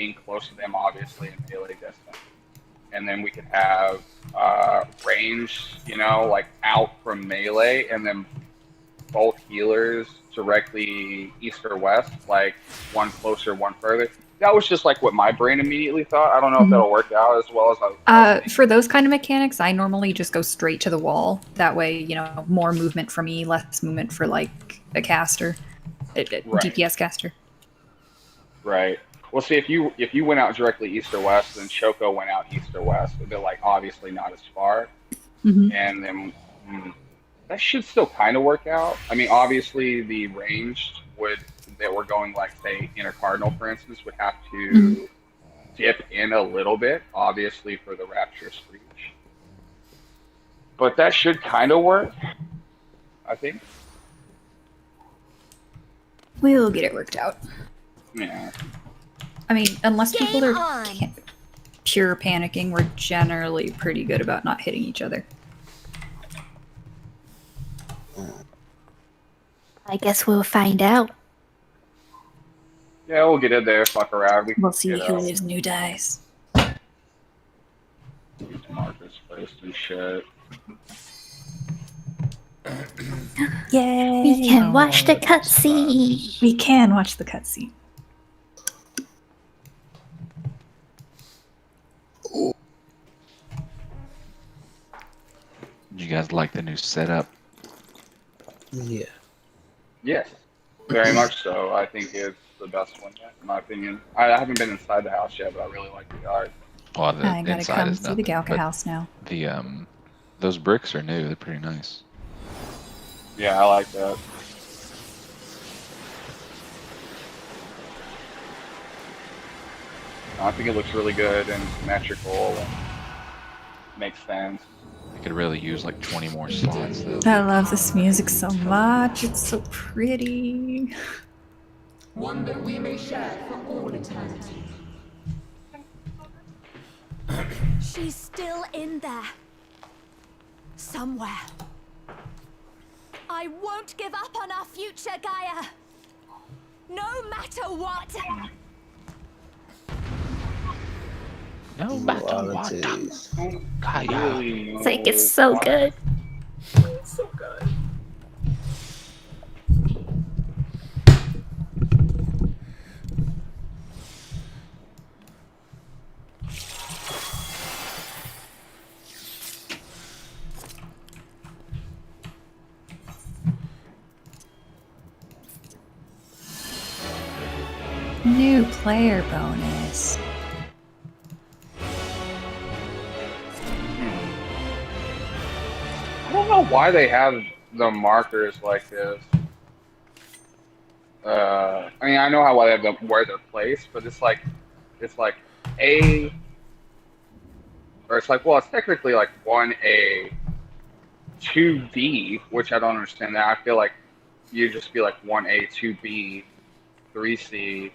being close to them, obviously, in melee distance. And then we could have range, like out from melee, and then both healers directly east or west, like one closer, one further. That was just like what my brain immediately thought. I don't know if that'll work out as well as I was for those kind of mechanics, I normally just go straight to the wall. That way, more movement for me, less movement for like a caster, right. DPS caster. Right. Well, see, if you went out directly east or west, then Choco went out east or west. They're like obviously not as far, and then that should still kind of work out. I mean, obviously the ranged that we're going like say inner cardinal, for instance, would have to dip in a little bit, obviously for the rapture screech, but that should kind of work, I think. We'll get it worked out. Yeah. I mean, unless people are pure panicking, we're generally pretty good about not hitting each other. I guess we'll find out. Yeah, we'll get in there, fuck around. We'll see who lives and who dies. Marcus placed and shit. Yay! We can watch the cutscene. We can watch the cutscene. Did you guys like the new setup? Yeah. Yes, very much so. I think it's the best one yet, in my opinion. I haven't been inside the house yet, but I really like the art. Well, the I gotta inside come is see the nothing, Galka house now. The those bricks are new. They're pretty nice. Yeah, I like that. I think it looks really good and symmetrical and makes sense. I could really use like 20 more slots though. I love this music so much. It's so pretty. One that we may share for all eternity. She's still in there. Somewhere. I won't give up on our future, Gaia. No matter what. No matter what. It's like it's so good. It's so good. New player bonus. I don't know why they have the markers like this. I mean, I know why they have them where they're placed, but it's like A, or it's like, well, it's technically like 1A, 2B, which I don't understand that. I feel like you'd just be like 1A, 2B, 3C.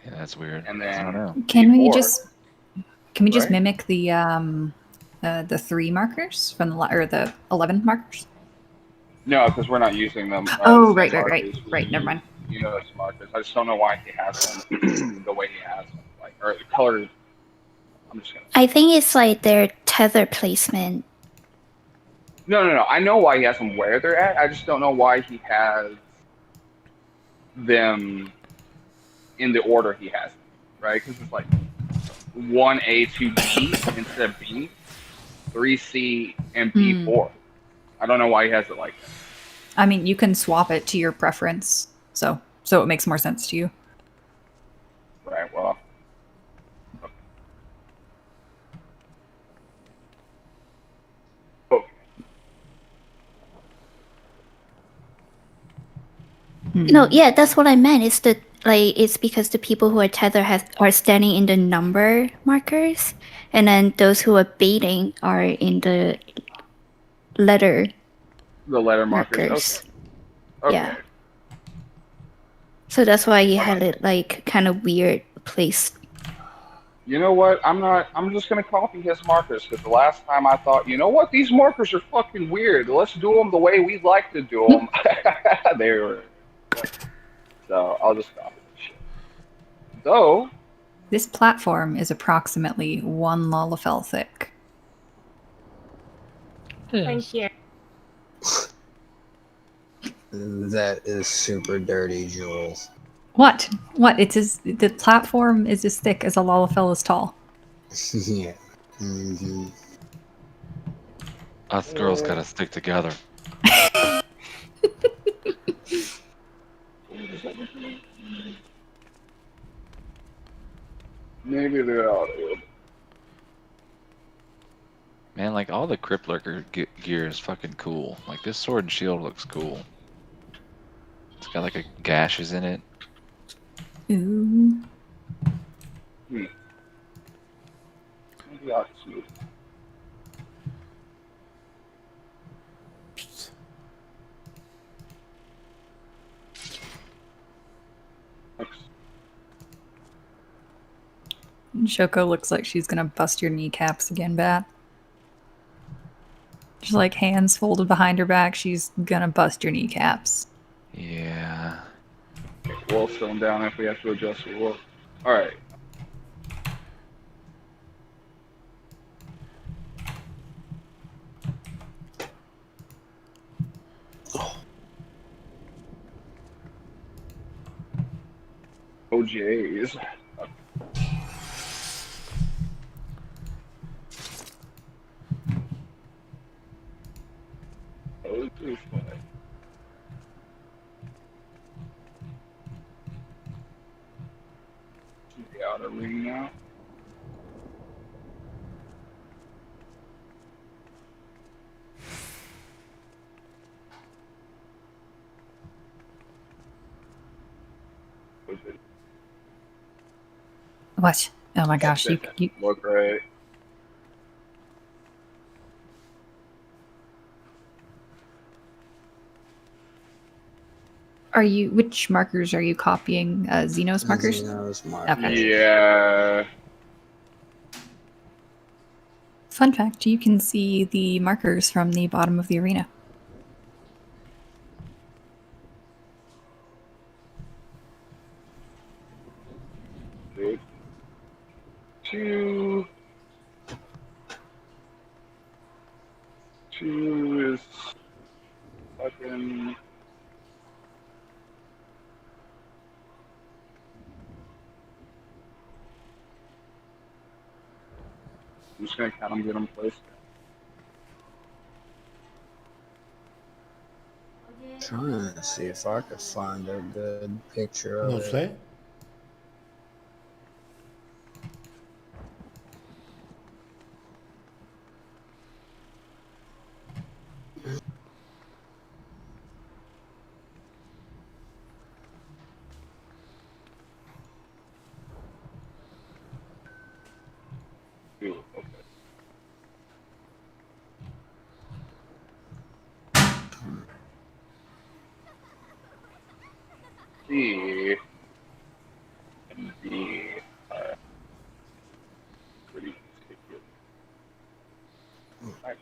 Yeah, that's weird. And then I don't know. Can we B4, just right? mimic the 3 markers from the 11 markers? No, because we're not using them. Oh, the right. Never mind. ENG markers. I just don't know why he has them the way he has them, like or the color. I'm just gonna. I think it's like their tether placement. No. I know why he has them where they're at. I just don't know why he has them in the order he has them, right? Because it's like 1A, 2B instead of B, 3C, and B4. I don't know why he has it like that. I mean, you can swap it to your preference, so it makes more sense to you. Right, well. Okay. No, yeah, that's what I meant. It's it's because the people who are tether are standing in the number markers, and then those who are baiting are in the letter. The letter markers. Okay. Yeah. So that's why you had it like kind of weird placed. You know what? I'm just gonna copy his markers because the last time I thought, you know what? These markers are fucking weird. Let's do them the way we like to do them. They were. So I'll just copy this shit. Though, This platform is approximately 1 Lalafell thick. Thank you. That is super dirty, Jules. What? What? The platform is as thick as a Lalafell is tall. Yeah. Mm-hmm. Us girls gotta stick together. Maybe they're out. Man, like all the Crypt Lurker gear is fucking cool. Like this sword and shield looks cool. It's got like a gashes in it. Ooh. Maybe out smooth. Shoko looks like she's gonna bust your kneecaps again, Bat. Just like hands folded behind her back, she's gonna bust your kneecaps. Yeah. Wolf's going down if we have to adjust the wolf. Alright. OJs. Oh, too funny. To the outer ring now. What? Oh my gosh, you Look right. which markers are you copying? Xenos markers? Xenos markers. Okay. Yeah. Fun fact, you can see the markers from the bottom of the arena. Two is fucking. I'm just gonna count them, get them placed. Trying to see if I could find a good picture of it. Lovely. Ooh, okay. C and B are pretty conspicuous. Right.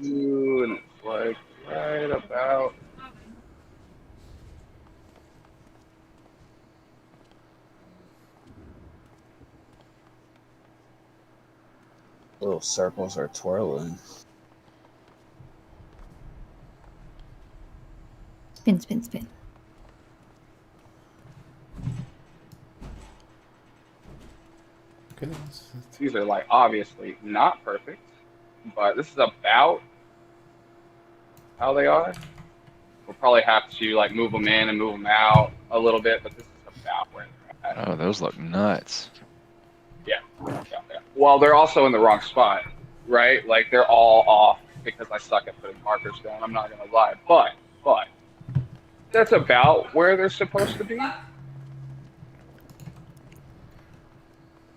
Ooh, and it's like right about. Little circles are twirling. Spin, spin, spin. Okay. These are like obviously not perfect, but this is about how they are. We'll probably have to like move them in and move them out a little bit, but this is about where they're at. Oh, those look nuts. Yeah. Well, they're also in the wrong spot, right? Like they're all off because I suck at putting markers down. I'm not gonna lie, but that's about where they're supposed to be.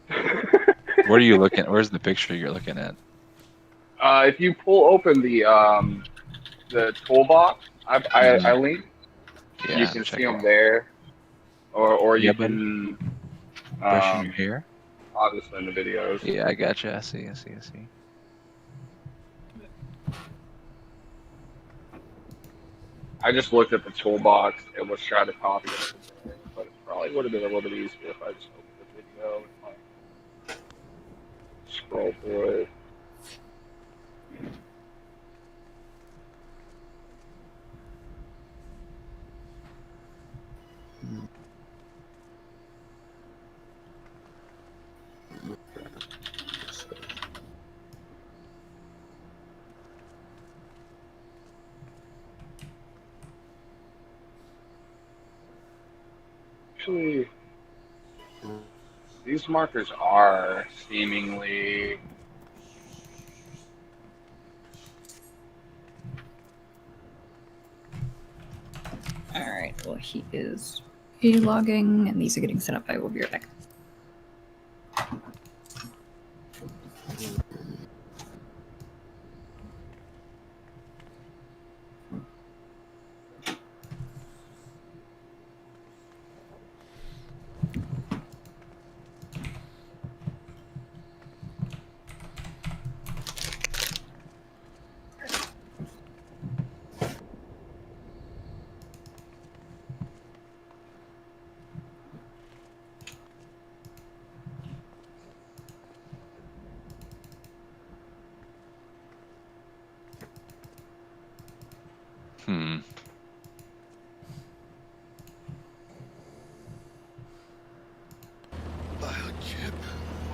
Where are you looking? Where's the picture you're looking at? If you pull open the toolbox, I linked. Yeah, You can check see it. them there, or Yeah, you can Brushing your hair? Obviously in the videos. Yeah, I gotcha. I see. I just looked at the toolbox and was trying to copy it from there, but it probably would have been a little bit easier if I just opened the video and like scroll through it. Actually, these markers are seemingly. Alright, well, he is logging, and these are getting set up. I will be right back.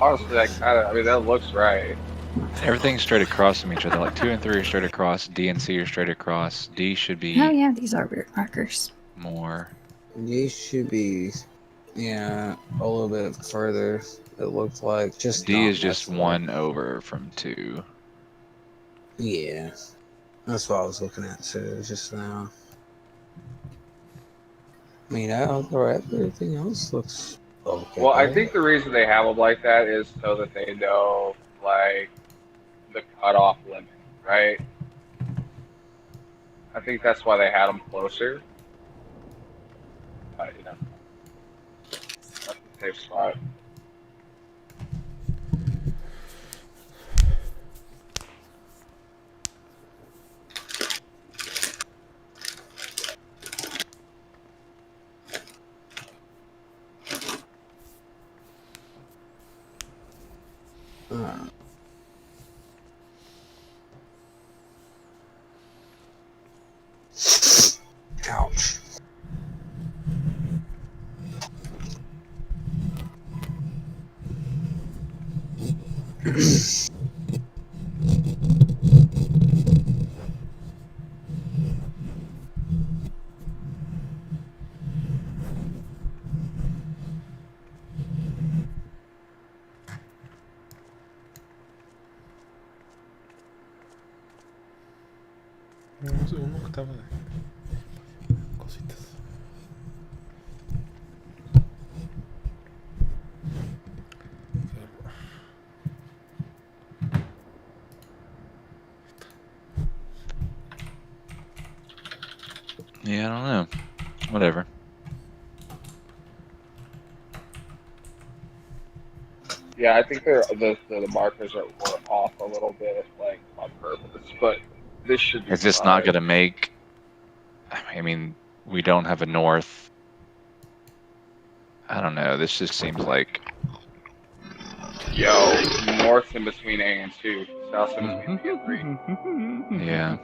Honestly, I mean, that looks right. Everything's straight across from each other. Like 2 and 3 are straight across. D and C are straight across. D should be. Oh yeah, these are weird markers. More. These should be, yeah, a little bit further. It looked like just D not is just much 1 over from 2. Yeah, that's what I was looking at too just now. I mean, everything else looks okay. Well, I think the reason they have them like that is so that they know, like, the cutoff limit, right? I think that's why they had them closer. You know, that's a safe spot. Ouch. Un octavo de cositas. Yeah, I don't know. Whatever. Yeah, I think the markers were off a little bit, like on purpose, but this should be. It's just not going to make. I mean, we don't have a north. I don't know. This just seems like. Yo, north in between A and 2, south in between A and 3. Yeah.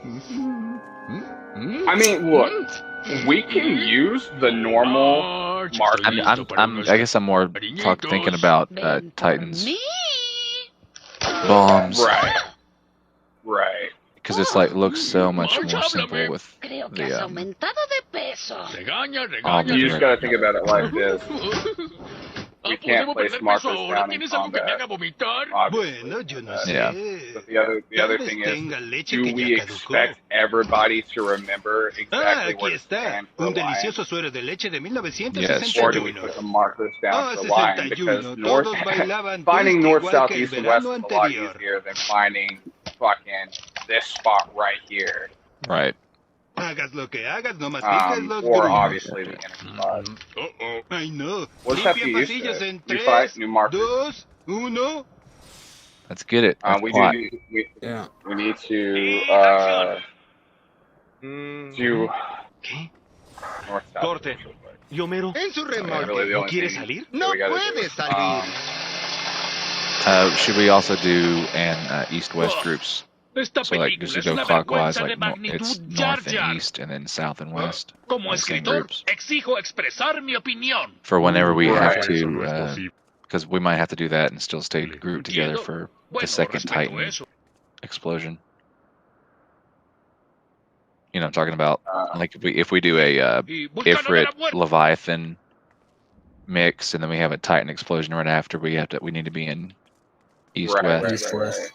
I mean, look, we can use the normal markers. I guess I'm more thinking about Titans bombs. Right. Right. Because it's like looks so much more simple with the You just gotta think about it like this. We can't place markers down in combat. Obviously. Yeah. But the other thing is, do we expect everybody to remember exactly where to stand for a line? Yes. Or do we put the markers down for the line? Because finding north, south, east, and west is a lot easier than finding fucking this spot right here. Right. Hagas lo que hagas, no masticas los or grumos. obviously the enemy spots. I know. We'll just have to get Limpia used to pasillos it. en New fight, 3, new markers. 2, 1. Let's get it. Let's We plot. Yeah. we need to do ¿Qué? north south. Corte. ¿Y Homero? En su remolque. Really the ¿No only quiere thing salir? that No we gotta puede do. salir. Should we also do east-west groups? So like just to go clockwise, like it's north and east, and then south and west. Como on the same escritor, groups. exijo expresar mi opinión. For whenever we have Right. to, because we might have to do that and still stay grouped together for the second Titan explosion. You know, I'm talking about like if we do a Ifrit Leviathan mix, and then we have a Titan explosion right after, we need to be in east-west. East-west.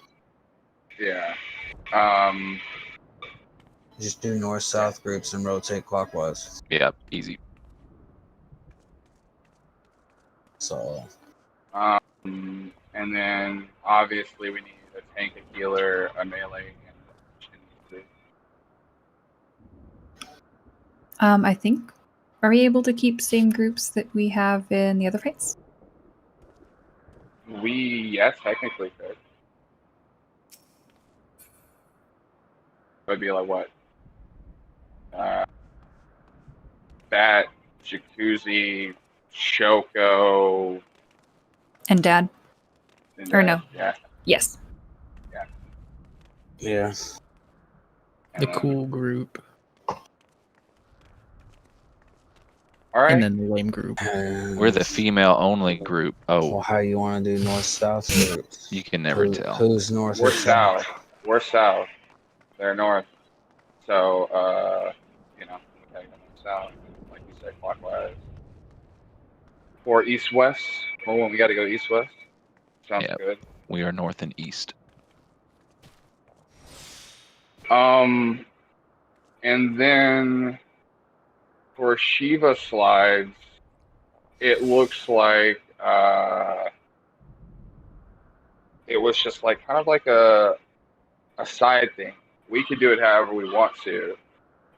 Yeah. Just do north-south groups and rotate clockwise. Yeah, easy. So. And then obviously we need a tank, a healer, a melee, and I think. Are we able to keep same groups that we have in the other fights? yes, technically could. It would be like what? Bat, Jacuzzi, Shoko, And Dad? and Or no? Yeah. Yes. Yeah. The cool group. All right. And then the lame group. We're the female-only group. Well, Oh, how you want to do north-south? you can never tell. Who's north We're or south? south. We're south. They're north. So, we gotta go south, like you said, clockwise. Or east-west. Oh, we gotta go east-west. Sounds Yep. good. We are north and east. And then for Shiva slides, it looks like it was just like kind of like a side thing. We could do it however we want to.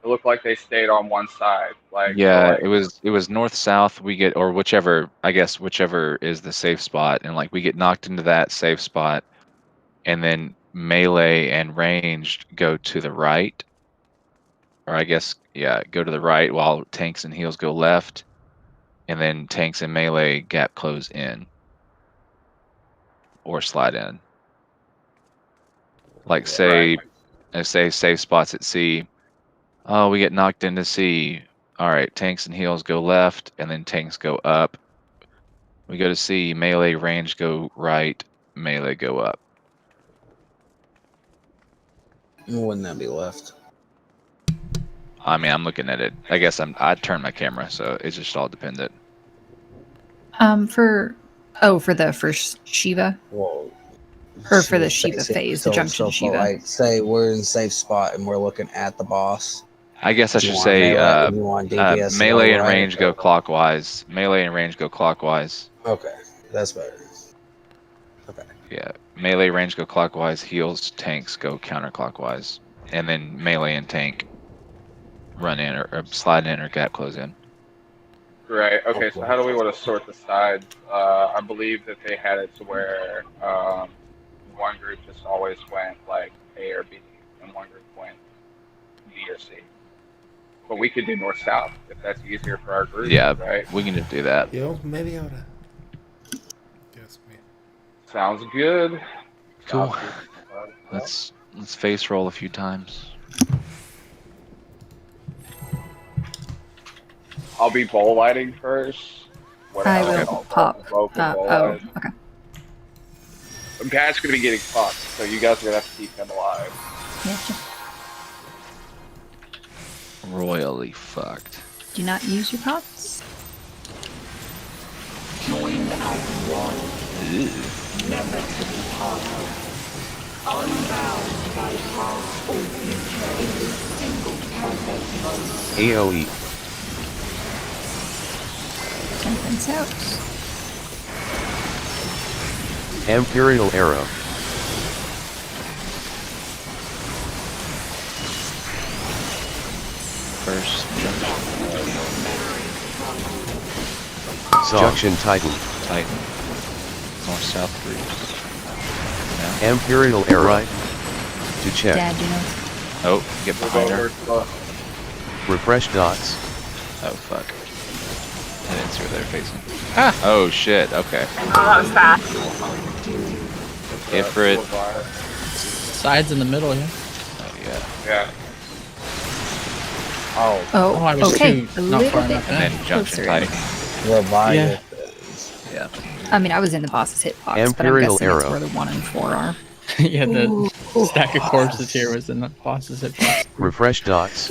It looked like they stayed on one side. Yeah, it was north-south. We get, or whichever, I guess whichever is the safe spot, and like we get knocked into that safe spot, and then melee and ranged go to the right, or I guess go to the right while tanks and heals go left, and then tanks and melee gap close in or slide in. Like say safe spots at C. Oh, we get knocked into C. All right, tanks and heals go left, and then tanks go up. We go to C, melee range go right, melee go up. Wouldn't that be left? I mean, I'm looking at it. I guess I turned my camera, so it's just all dependent. For the first Shiva? Well, Or for the Shiva phase, the junction so Shiva. Like, say we're in safe spot and we're looking at the boss. I guess I You should want say melee- you want DPS melee go and right? range go clockwise. Melee and range go clockwise. Okay, that's better. Okay. Yeah, melee range go clockwise. Heals tanks go counterclockwise, and then melee and tank run in or slide in or gap close in. Right. Okay. So how do we want to sort the sides? I believe that they had it to where one group just always went like A or B, and one group went B or C. But we could do north-south if that's easier for our group. Yeah, right. We can just do that. Llevamos media hora. Dios mío. Sounds good. Cool. Sounds good. Let's face roll a few times. I'll be bowl lighting first. I will pop. Okay. Pat's gonna be getting fucked, so you guys are gonna have to keep him alive. Gotcha. Royally fucked. Do not use your pots. Joined as one, never to be parted. Unbound by past or future in this single perfect moment. AOE. Temperance out. Imperial Arrow. Junction Titan. Titan. North-south groups. No. Imperial Arrow. Right. To check. Dad, you know. Oh, get behind her. Refresh dots. Oh, fuck. I didn't see where they were facing. Ah! Oh, shit. Okay. Oh, that was fast. Ifrit. Sides in the middle, yeah. Oh, yeah. Yeah. Oh, I was okay. too A not little far bit enough. And then Junction closer. Titan. Leviathan. Yeah. I mean, I was in the boss's hitbox, Imperial but I'm guessing it's Arrow. where the 1 and 4 are. Yeah, the stack of corpses here was in the boss's hitbox. Refresh dots.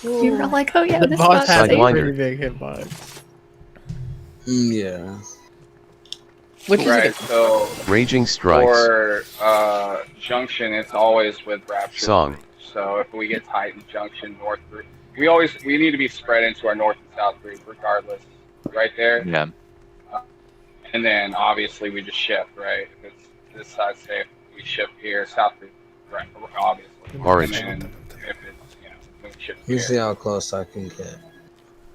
You were like, oh yeah, The this boss spot's has a safe. Sidewinder. pretty big hitbox. Yeah. Which is Right, it? so Raging Strikes. for Junction, it's always with Rapture. Song. So if we get Titan, Junction, North group, we need to be spread into our North and South group regardless. Right there. Yeah. And then obviously we just shift, right? If it's this side safe, we shift here, South group, right? Obviously. Orange. And then if it's, we shift You here. see how close I can get.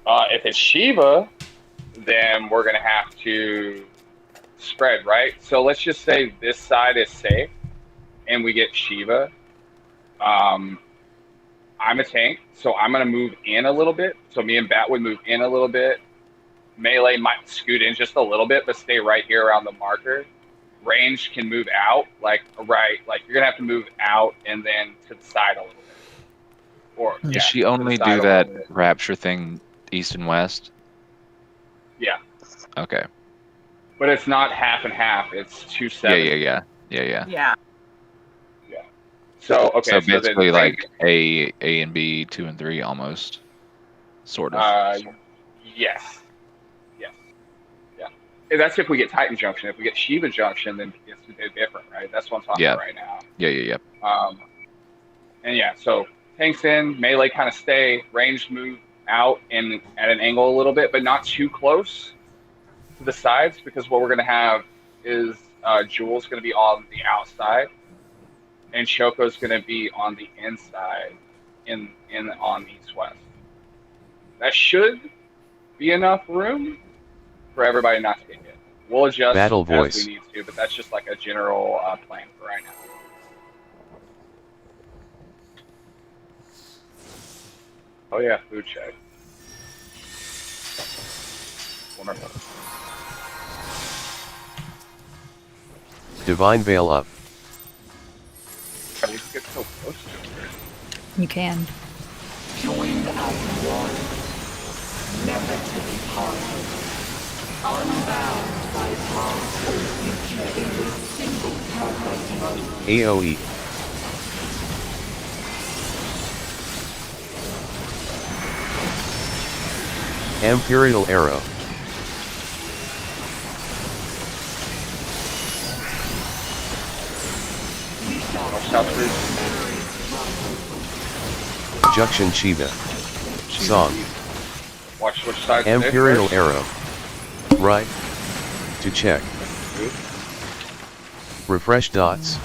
If it's Shiva, then we're gonna have to spread, right? So let's just say this side is safe, and we get Shiva. I'm a tank, so I'm gonna move in a little bit. So me and Bat would move in a little bit. Melee might scoot in just a little bit, but stay right here around the marker. Range can move out, like you're gonna have to move out and then to the side a little bit. Or Does she only do that Rapture thing east and west? Yeah. Okay. But it's not half and half. It's 2/7. Yeah. Yeah. So okay. So basically, then like A and B, 2 and 3, almost. Sort of. Yes. That's if we get Titan Junction. If we get Shiva Junction, then it's a bit different, right? That's what I'm talking about right now. Yeah. And yeah, so tanks in, melee kind of stay, ranged move out and at an angle a little bit, but not too close to the sides, because what we're going to have is Jewel's going to be on the outside, and Choco's going to be on the inside on east-west. That should be enough room for everybody not to get hit. We'll adjust Battle as voice. we need to, but that's just like a general plan for right now. Oh yeah, food check. Wonderful. Divine Veil up. We get so close to it. You can. Joined our war, never to be parted. Unbound by past or future in this single perfect mode. AoE. Imperial Arrow. Junction Shiva. Song. Watch which side. Imperial Arrow. Right. To check. Refresh dots.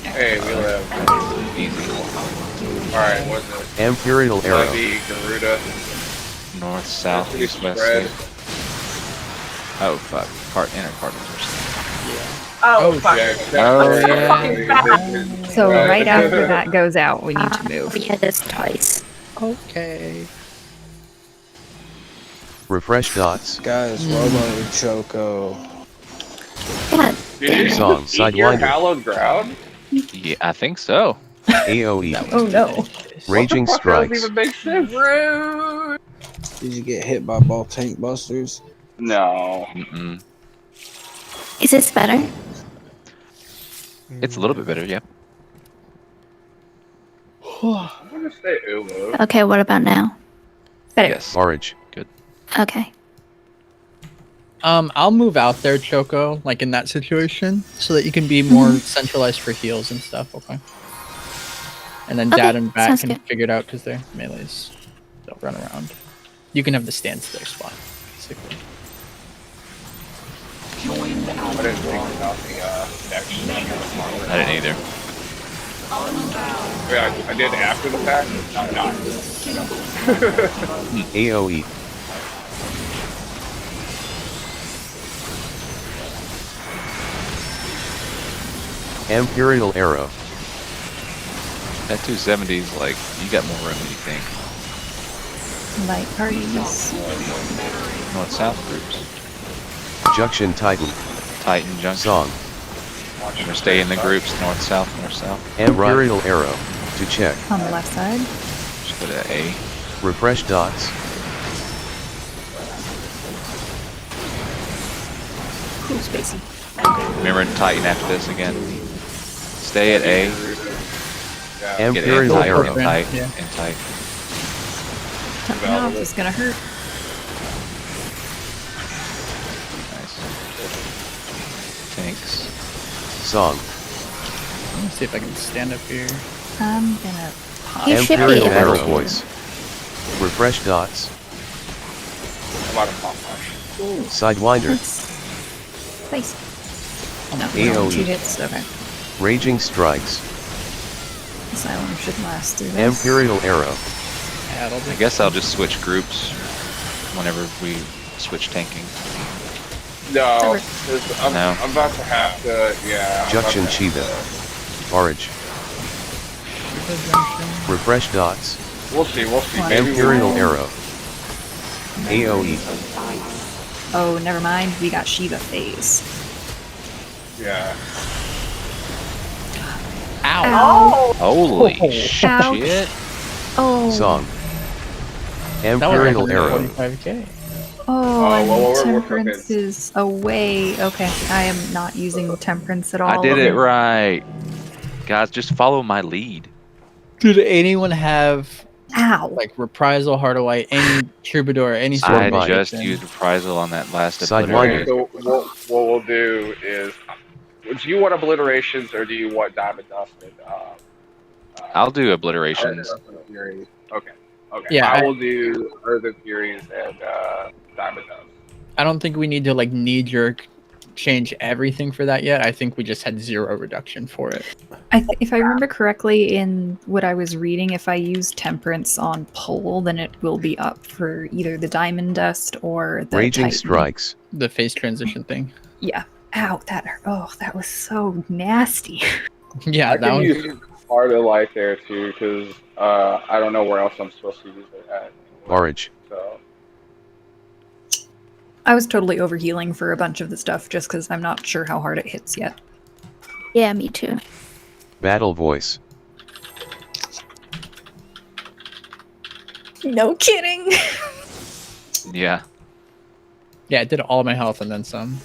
Hey, we live. Easy. Alright, what's it? Imperial Arrow. Levy, Garuda. North, south, east, west. Spread. Oh fuck. Inner partners. Oh, fuck. Yeah. So right after that goes out, we need to move. Yeah, that's twice. Okay. Refresh dots. Guys, Robo Choco. Yeah. Did you Song. eat your Sidewinder. hallowed ground? Yeah, I think so. AoE. Oh no. Raging What the fuck? That doesn't Strikes. even make sense. Rude. Did you get hit by ball tank busters? No. Mm-mm. Is this better? It's a little bit better, yeah. I'm gonna say Ulu. Okay, what about now? Better. Yes. Orange. Good. Okay. I'll move out there, Choco, like in that situation, so that you can be more centralized for heals and stuff, okay? And then Okay, Dad and Bat sounds can good. figure it out because they're melees. They'll run around. You can have the stance there spot, basically. I didn't think about the action. I didn't either. Yeah, I did after the fact. No, not. AoE. Imperial Arrow. That 270's like, you got more room than you think. Light parties. North-south groups. Junction Titan. Titan Junction. Song. I'm gonna stay in the groups, north-south, north-south. Imperial Arrow. To check. On the left side. Just go to A. Refresh dots. Cool spacey. Remember Titan after this again. Stay at A. Get Imperial in Arrow. tight, Yeah. in tight. No, it's gonna hurt. Nice. Tanks. Song. Let me see if I can stand up here. I'm gonna pop. You should be Imperial able Arrow to. voice. Refresh dots. A lot of pop punch. Sidewinder. Place. No, AoE. 2 hits. Okay. Raging strikes. Asylum should last through this. Imperial Arrow. I guess I'll just switch groups whenever we switch tanking. No, 'cause I'm about to have to, yeah. Junction Shiva. Forage. Refresh dots. We'll see, we'll see. Maybe Imperial we'll- Arrow. AoE. Oh, never mind. We got Shiva phase. Yeah. Ow. Holy Ouch. shit. Oh. Song. That was Imperial Arrow. 45k. Oh, and well, we're temperance cooking. is away. Okay, I am not using temperance at all. I did it right. Guys, just follow my lead. Did anyone have Ow. like reprisal, heart of white, any troubadour, any sort I of Swordbite. just magician? used reprisal on that last Sidewinder. Okay, so what we'll do is, do you want obliterations or do you want diamond dusted? I'll do obliterations. Furies. Okay. Okay. Yeah, I will do Earthen Furies and diamond dust. I don't think we need to like knee-jerk change everything for that yet. I think we just had 0 reduction for it. If I remember correctly in what I was reading, if I use temperance on pole, then it will be up for either the diamond dust or the Raging Titan. strikes. The phase transition thing. Yeah. Ow, that hurt. Oh, that was so nasty. Yeah, I that can one. use Heart of Light there too, because I don't know where else I'm supposed to use it at. Forage. So I was totally overhealing for a bunch of the stuff just because I'm not sure how hard it hits yet. Yeah, me too. Battle voice. No kidding. Yeah. Yeah, it did all my health and then some.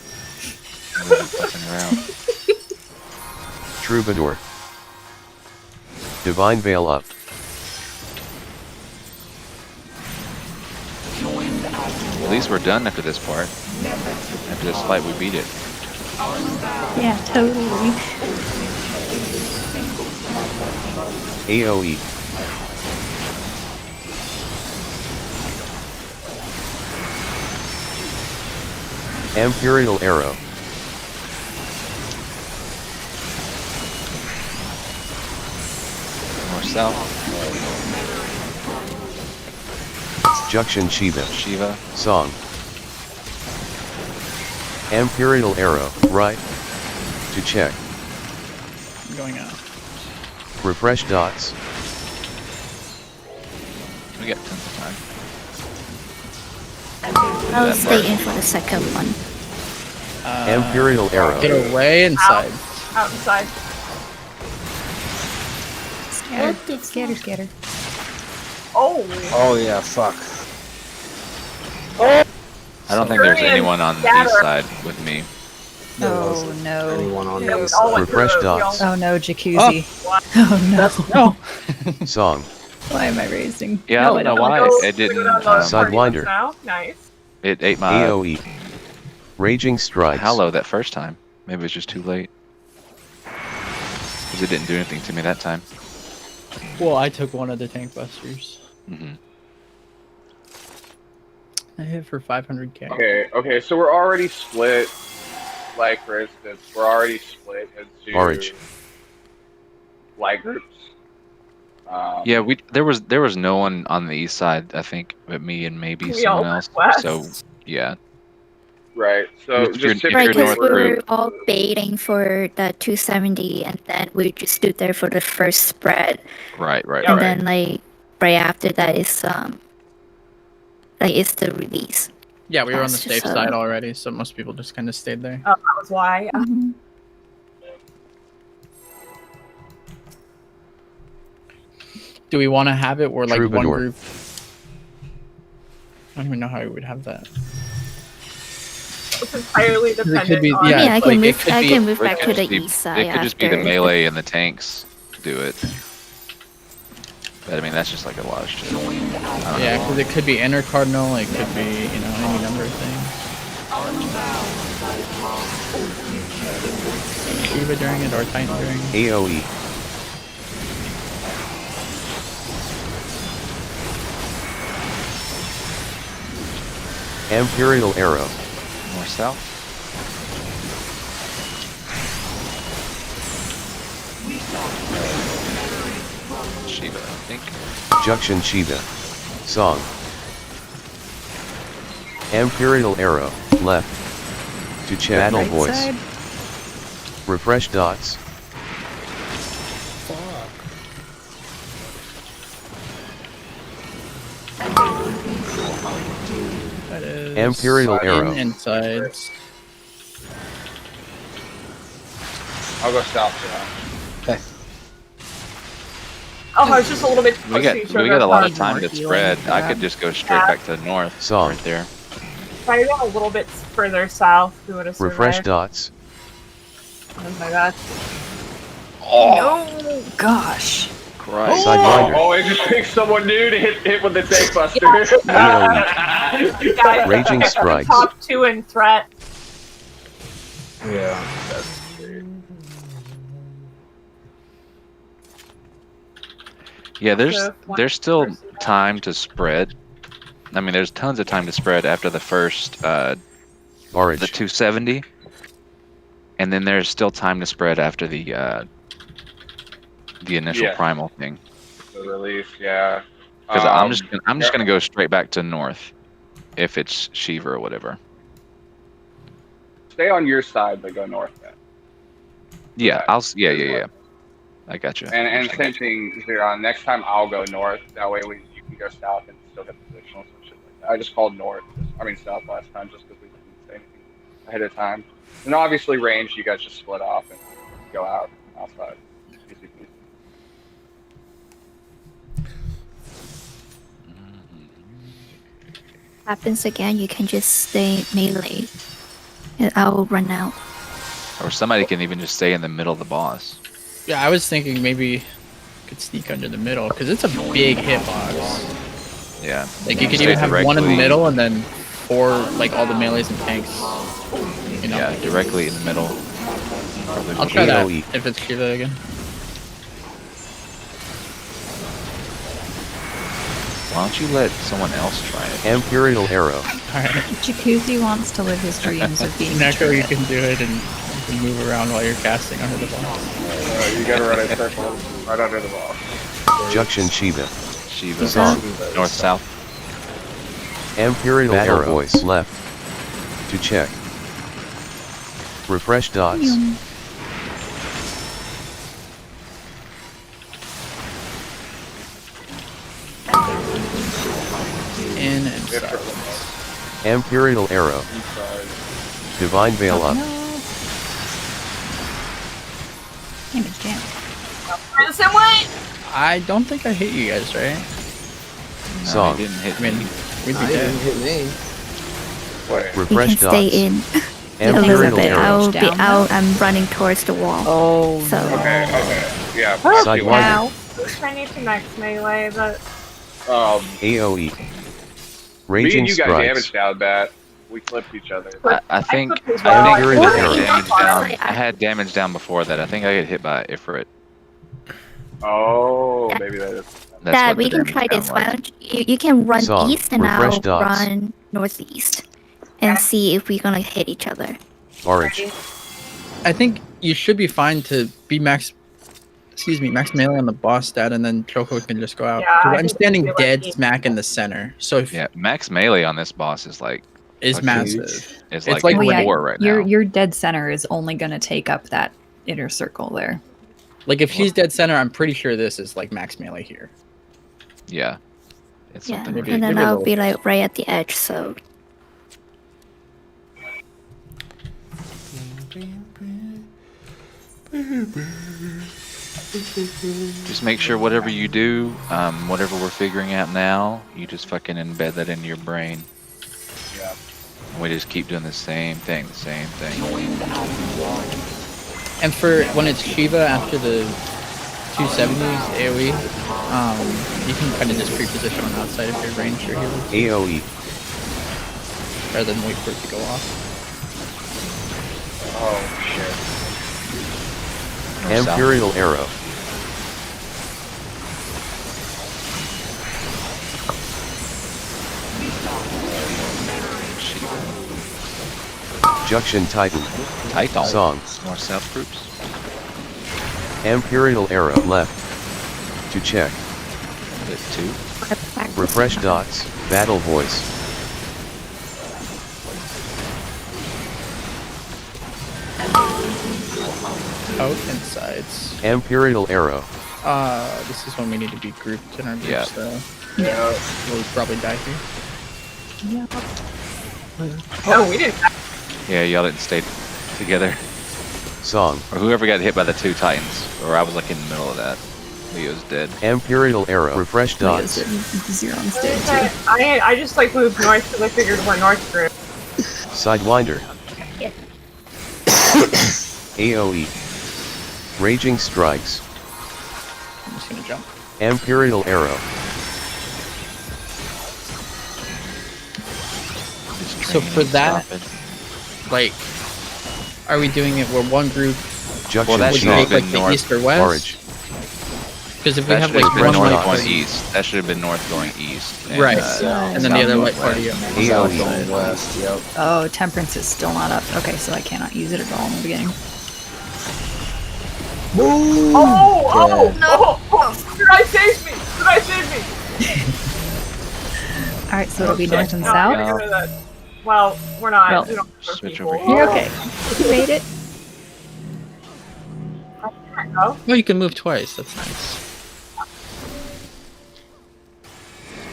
I wasn't fucking around. Troubadour. Divine Veil up. At least we're done after this part. After this fight, we beat it. Yeah, totally. AoE. Imperial Arrow. North south. Junction Shiva. Shiva. Song. Imperial Arrow. Right. To check. I'm going out. Refresh dots. We got tons of time. I'll that stay part. in for the second one. Imperial Arrow. Get away inside. Out inside. Scatter, scatter, scatter. Oh. Oh yeah, fuck. I don't think there's Korean anyone on the scatter. east side with me. There Oh wasn't no. anyone on Yeah, we the all went through Refresh the- we all- dots. Oh no, jacuzzi. Oh no. Song. Why am I raising? Yeah, No, I don't know don't. why Go- it didn't. we go down the party Sidewinder. now. Nice. It ate my AoE. Raging strikes. Hallow that first time. Maybe it was just too late. Because it didn't do anything to me that time. Well, I took one of the tank busters. Hmm. I hit for 500k. okay, so we're already split. Like for instance, we're already split into Forage. light groups. Yeah, there was no one on the east side, I think, but me and maybe We someone all else. went So west. yeah, Right. So If you're- just if Right, you're typically because north we group- were all baiting for that 270, and then we just stood there for the first spread, right. and then like right after that is like it's the release. Yeah, we were on the Faster, safe so- side already, so most people just kind of stayed there. Oh, that was why. Mhm. Do we want to have it where like one Troubadour. group? I don't even know how we would have that. It's entirely could dependent be- on. yeah, Yeah, I can like, it move. could I be- can move Or it back could to the just be- east side. It could just be the after melee and the tanks do it. But I mean, that's just like a lot of shit. I don't Yeah, know. because it could be inner cardinal. It could be any number of things. Shiva during it or Titan during it. AoE. Imperial Arrow. More south. Shiva, I think. Junction Shiva. Song. Imperial Arrow. Left. To check. Battle Right Voice. side? Refresh dots. That is Imperial Arrow. insides. I'll go south. Okay. Oh, I was just a little bit We close got to each we other. got a lot of Need time more to healing spread. for I that. could just go straight Yeah. back to the north. Song. Right there. If I got a little bit further south, we would have survived. Refresh dots. Oh my god. Oh gosh. Christ. Sidewinder. Oh, it just picks someone new to hit with the tank buster. AoE. Guys, Raging Strikes. Top 2 in threat. Yeah. Yeah, there's So, one still person- time to spread. I mean, there's tons of time to spread after the first the Barrage. 270, and then there's still time to spread after the initial Yeah. primal thing. The release, yeah. Because I'm just yeah. gonna go straight back to north, if it's Shiva or whatever. Stay on your side, but go north then. Yeah, yeah. I got you. And same thing, Zeron. Next time I'll go north. That way you can go south and still get positionals and shit like that. I just called north. South last time just because we didn't say anything ahead of time. And obviously range, you guys just split off and go out outside. Easy peasy. happens again, you can just stay melee, and I will run out. Or somebody can even just stay in the middle of the boss. Yeah, I was thinking maybe could sneak under the middle because it's a big hitbox. Yeah. Like you could Stay even have one in the directly- middle and then four like all the melees and tanks. You know. Yeah, directly in the middle. Probably I'll try that AoE. if it's Shiva again. Why don't you let someone else try it? Imperial Arrow. Alright. Jacuzzi wants to live his dreams of being a Neko, you druid. can do it and you can move around while you're casting under the boss. You gotta run a circle right under the ball. Junction Shiva. Shiva. Song. North, south. Imperial Arrow. Voice. Left. To check. Refresh dots. In and south. Imperial Arrow. Divine Veil up. Damage jam. The same way! I don't think I hit you guys, right? No, Song. he didn't hit I mean, me. we'd be I didn't dead. hit me. Wait. You Refresh can stay dots. in a little Imperial bit. Arrow. I'll be Down out. I'm running towards the wall. Oh, So Okay. Yeah. Sidewinder. Now, I need to max melee, but AoE. Me Raging and you got Strikes. damage down, Bat. We flipped each other. I think clipped as I well. think Imperial I had Arrow. damage down. Like, I had damage down before that. I think I get hit by Ifrit. Oh, maybe that is. That's that what we the can damage try down this. was. Why don't you can run Song. east and Refresh I'll dots. run northeast and see if we're gonna hit each other. Barrage. I think you should be fine to be max excuse me, max melee on the boss stat, and then Choco can just go out. Yeah, 'Cause I I'm think standing we dead like smack in the center, so if max melee on this boss is like is fucking- massive. It's It's like like in when war right your now. your dead center is only going to take up that inner circle there. Like if she's dead center, I'm pretty sure this is like max melee here. Yeah, it's Yeah, something. and then maybe a I'll little be like right at the edge, so Just make sure whatever you do, whatever we're figuring out now, you just fucking embed that into your brain. Yeah. And we just keep doing the same thing, And for when it's Shiva after the 270s AoE, you can kind of just pre-position on outside of your range or healers. AoE. Rather than wait for it to go off. Oh shit. Imperial Arrow. Junction Titan. Titan. Song. More south groups. Imperial Arrow left. To check. Hit 2. Refresh dots. Battle voice. Out and sides. Imperial Arrow. This is when we need to be grouped in our groups, Yeah. so Yeah. we'll probably die here. Yeah. Oh, we didn't. Yeah, y'all didn't stay together. Song. Or whoever got hit by the 2 titans. Or I was like in the middle of that. Leo's dead. Imperial Arrow. Refresh dots. Zeron's dead too. I just like moved north because I figured we're north group. Sidewinder. Yeah. AoE. Raging Strikes. I'm just gonna jump. Imperial Arrow. So for that, like, are we doing it where one group Junction Well, that would should have make been like the north. east or west? Orange. Because if we That have should like have been one north light going party, east. That should have been north going east. And, right, south and then the other going light party west. up on the AoE. south Going side. west, yep. Oh, temperance is still not up. Okay, so I cannot use it at all in the beginning. Boom! Oh! Sudai saved me! Sudai saved me! Alright, so it'll be north and No, I gotta south. get rid of that. Well, we're not. Well, we don't have switch people. over You're okay. You made it. Go. Oh, you can move twice. That's nice.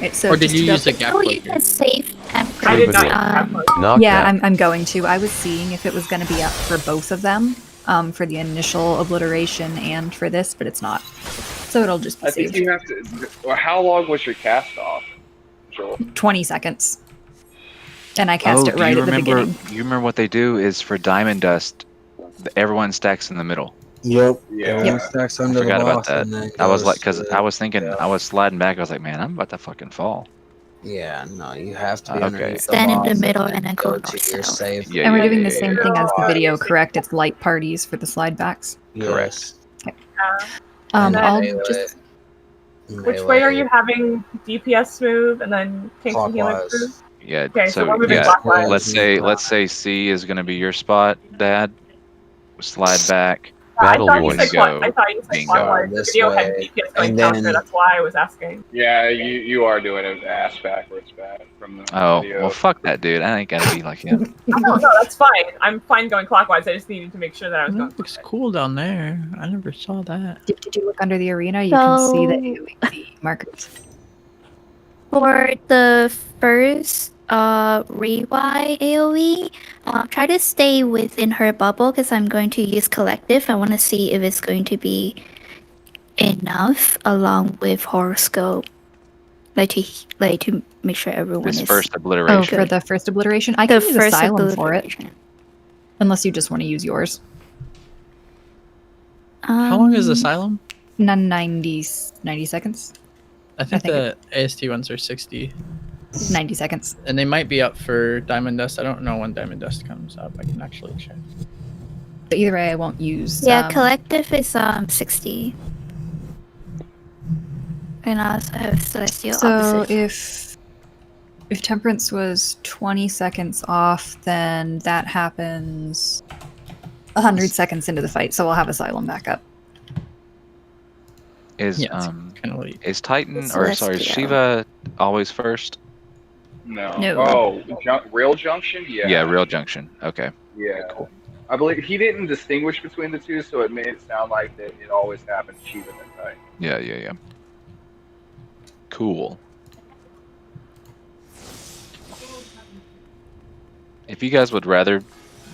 Right, so Or did just you to go- use the gap oh, plug you here? can save and I did not. Knockback. Yeah, I'm going to. I was seeing if it was going to be up for both of them, for the initial obliteration and for this, but it's not. So it'll just be I think saved. you have to. Well, how long was your cast off, Joel? 20 seconds. And I cast it do right you at the remember, beginning. You remember what they do is for diamond dust, everyone stacks in the middle. Yep. Yeah. Everyone stacks I under the forgot about boss that. and then I was goes like, because to- I was thinking, yeah. I was sliding back. I was like, man, I'm about to fucking fall. Yeah, no, you have to be Okay. underneath Stand in boss the middle and and then go go to north your south. safe. Yeah, And we're yeah, doing yeah, the same yeah. thing as the video, Yeah. correct? It's light parties for the slide backs. Yes. I'll Melee. just Which way are you having DPS move and then tanks and healing Clockwise. move? Yeah. Okay, so we're moving yeah. clockwise. Let's say C is gonna be your spot, Dad. Slide back. I Battle thought you voice. said Go. I thought you said Bingo. clockwise. The This video had way, DPS going and counter. then- That's why I was asking. Yeah, you are doing it ass backwards bad from the Oh, video. well, fuck that dude. I ain't gotta be like him. No, that's fine. I'm fine going clockwise. I just needed to make sure that I was going. That looks cool down there. I never saw that. did you look under the arena? You can see the So- AoE markers. For the first rewind AoE, try to stay within her bubble because I'm going to use collective. I want to see if it's going to be enough along with horoscope, like to make sure everyone This is first obliteration. Oh, for the first obliteration? I the can use first Asylum for it, obliteration. unless you just want to use yours. How long is Um, Asylum? 90 seconds? I think think the AST ones are 60. 90 seconds. And they might be up for Diamond Dust. I don't know when Diamond Dust comes up. I can actually check. But either way, I won't use... Yeah, collective is 60. And I also have Celestial So Opposite. if Temperance was 20 seconds off, then that happens 100 seconds into the fight, so we'll have Asylum back up. Is Yeah, kind of late. is Titan Celestial. or sorry, is Shiva always first? No. No. Oh, Real Junction? Yeah. Yeah, Real Junction. Okay. Yeah. Cool. I believe he didn't distinguish between the two, so it made it sound like that it always happened Shiva than Titan. Yeah. Cool. If you guys would rather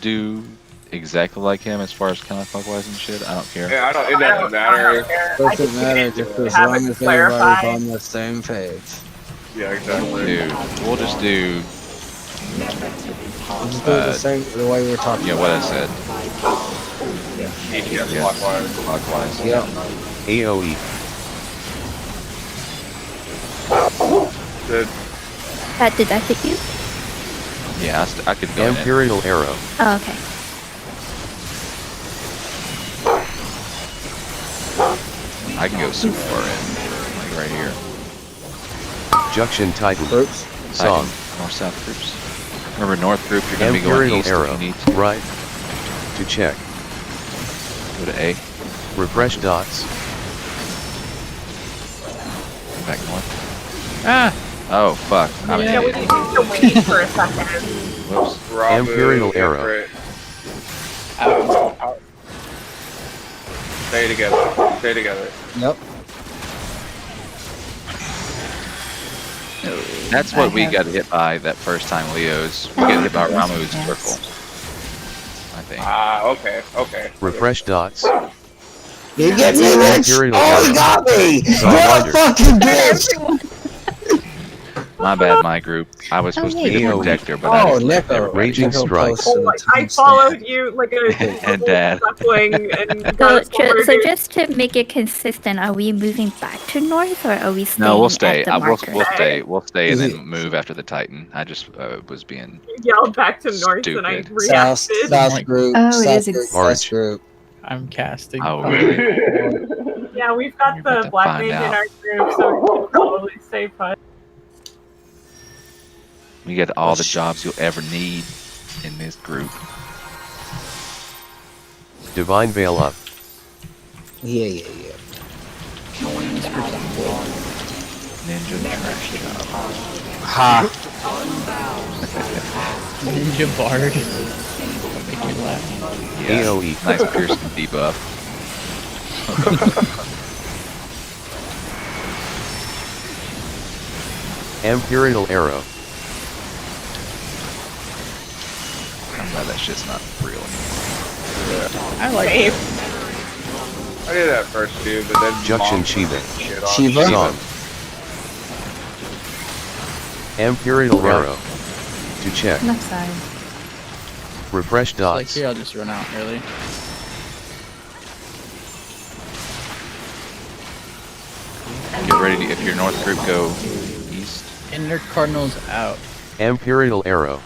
do exactly like him as far as counterclockwise and shit, I don't care. Yeah, I don't. It doesn't matter. Doesn't matter just as long as everybody's on the same page. Yeah, exactly. Dude, we'll just do. Just do it the same the way we're talking. Yeah, what I said. Yeah, Yeah. clockwise. Clockwise. Yep. AOE. Good. Did that hit you? Yeah, I could go in. Imperial Arrow. Oh, okay. I can go super far in, like right here. Junction Titan. Groups. Song. North-south groups. Remember, north group, you're going to be going Imperial east Arrow. if you need to. Right. To check. Go to A. Refresh dots. Back north. Ah! Oh, fuck. I'm an Yeah, we idiot. need to wait for a second. Whoops. Bravo, Imperial Arrow. Out. Stay together. Stay together. Yep. That's what we got hit by that first time, Leo's. We got hit by Ramu's circle. I think. Ah, okay. Refresh dots. You get me, bitch! Imperial Oh, he Arrow. got me! Sidewinder. What a fucking bitch! My bad, my group. I was supposed to be the AOE. protector, but I didn't let Nico. everybody. Raging Nico strikes. posted a Like, I timestamp. followed you like a And Dad. duckling and So, got forward. so just to make it consistent, are we moving back to north or are we staying No, we'll at stay. the We'll marker? stay. We'll stay and Is then it- move after the Titan. I just was being. Yelled back to north and I Stupid. South, reacted. South group. Oh, it South is group. ex- South group. I'm casting. Oh, really? Yeah, we've got You're about the to black find mage in out. our group, so we can probably stay put. You get all the jobs you'll ever need in this group. Divine Veil up. Yeah. Ninja trash job. Ha! Ninja Bard. Make you laugh. Yeah. AOE. Nice Pearson debuff. Imperial Arrow. I'm glad that shit's not real anymore. I like Same. I did that first too, but then Junction Mom Shiva. shit on Shiva? Song. Imperial Arrow. To check. Left side. Refresh Like dots. here, I'll just run out early. Get ready to, if your north group, go east. Inner Cardinals out. Imperial Arrow.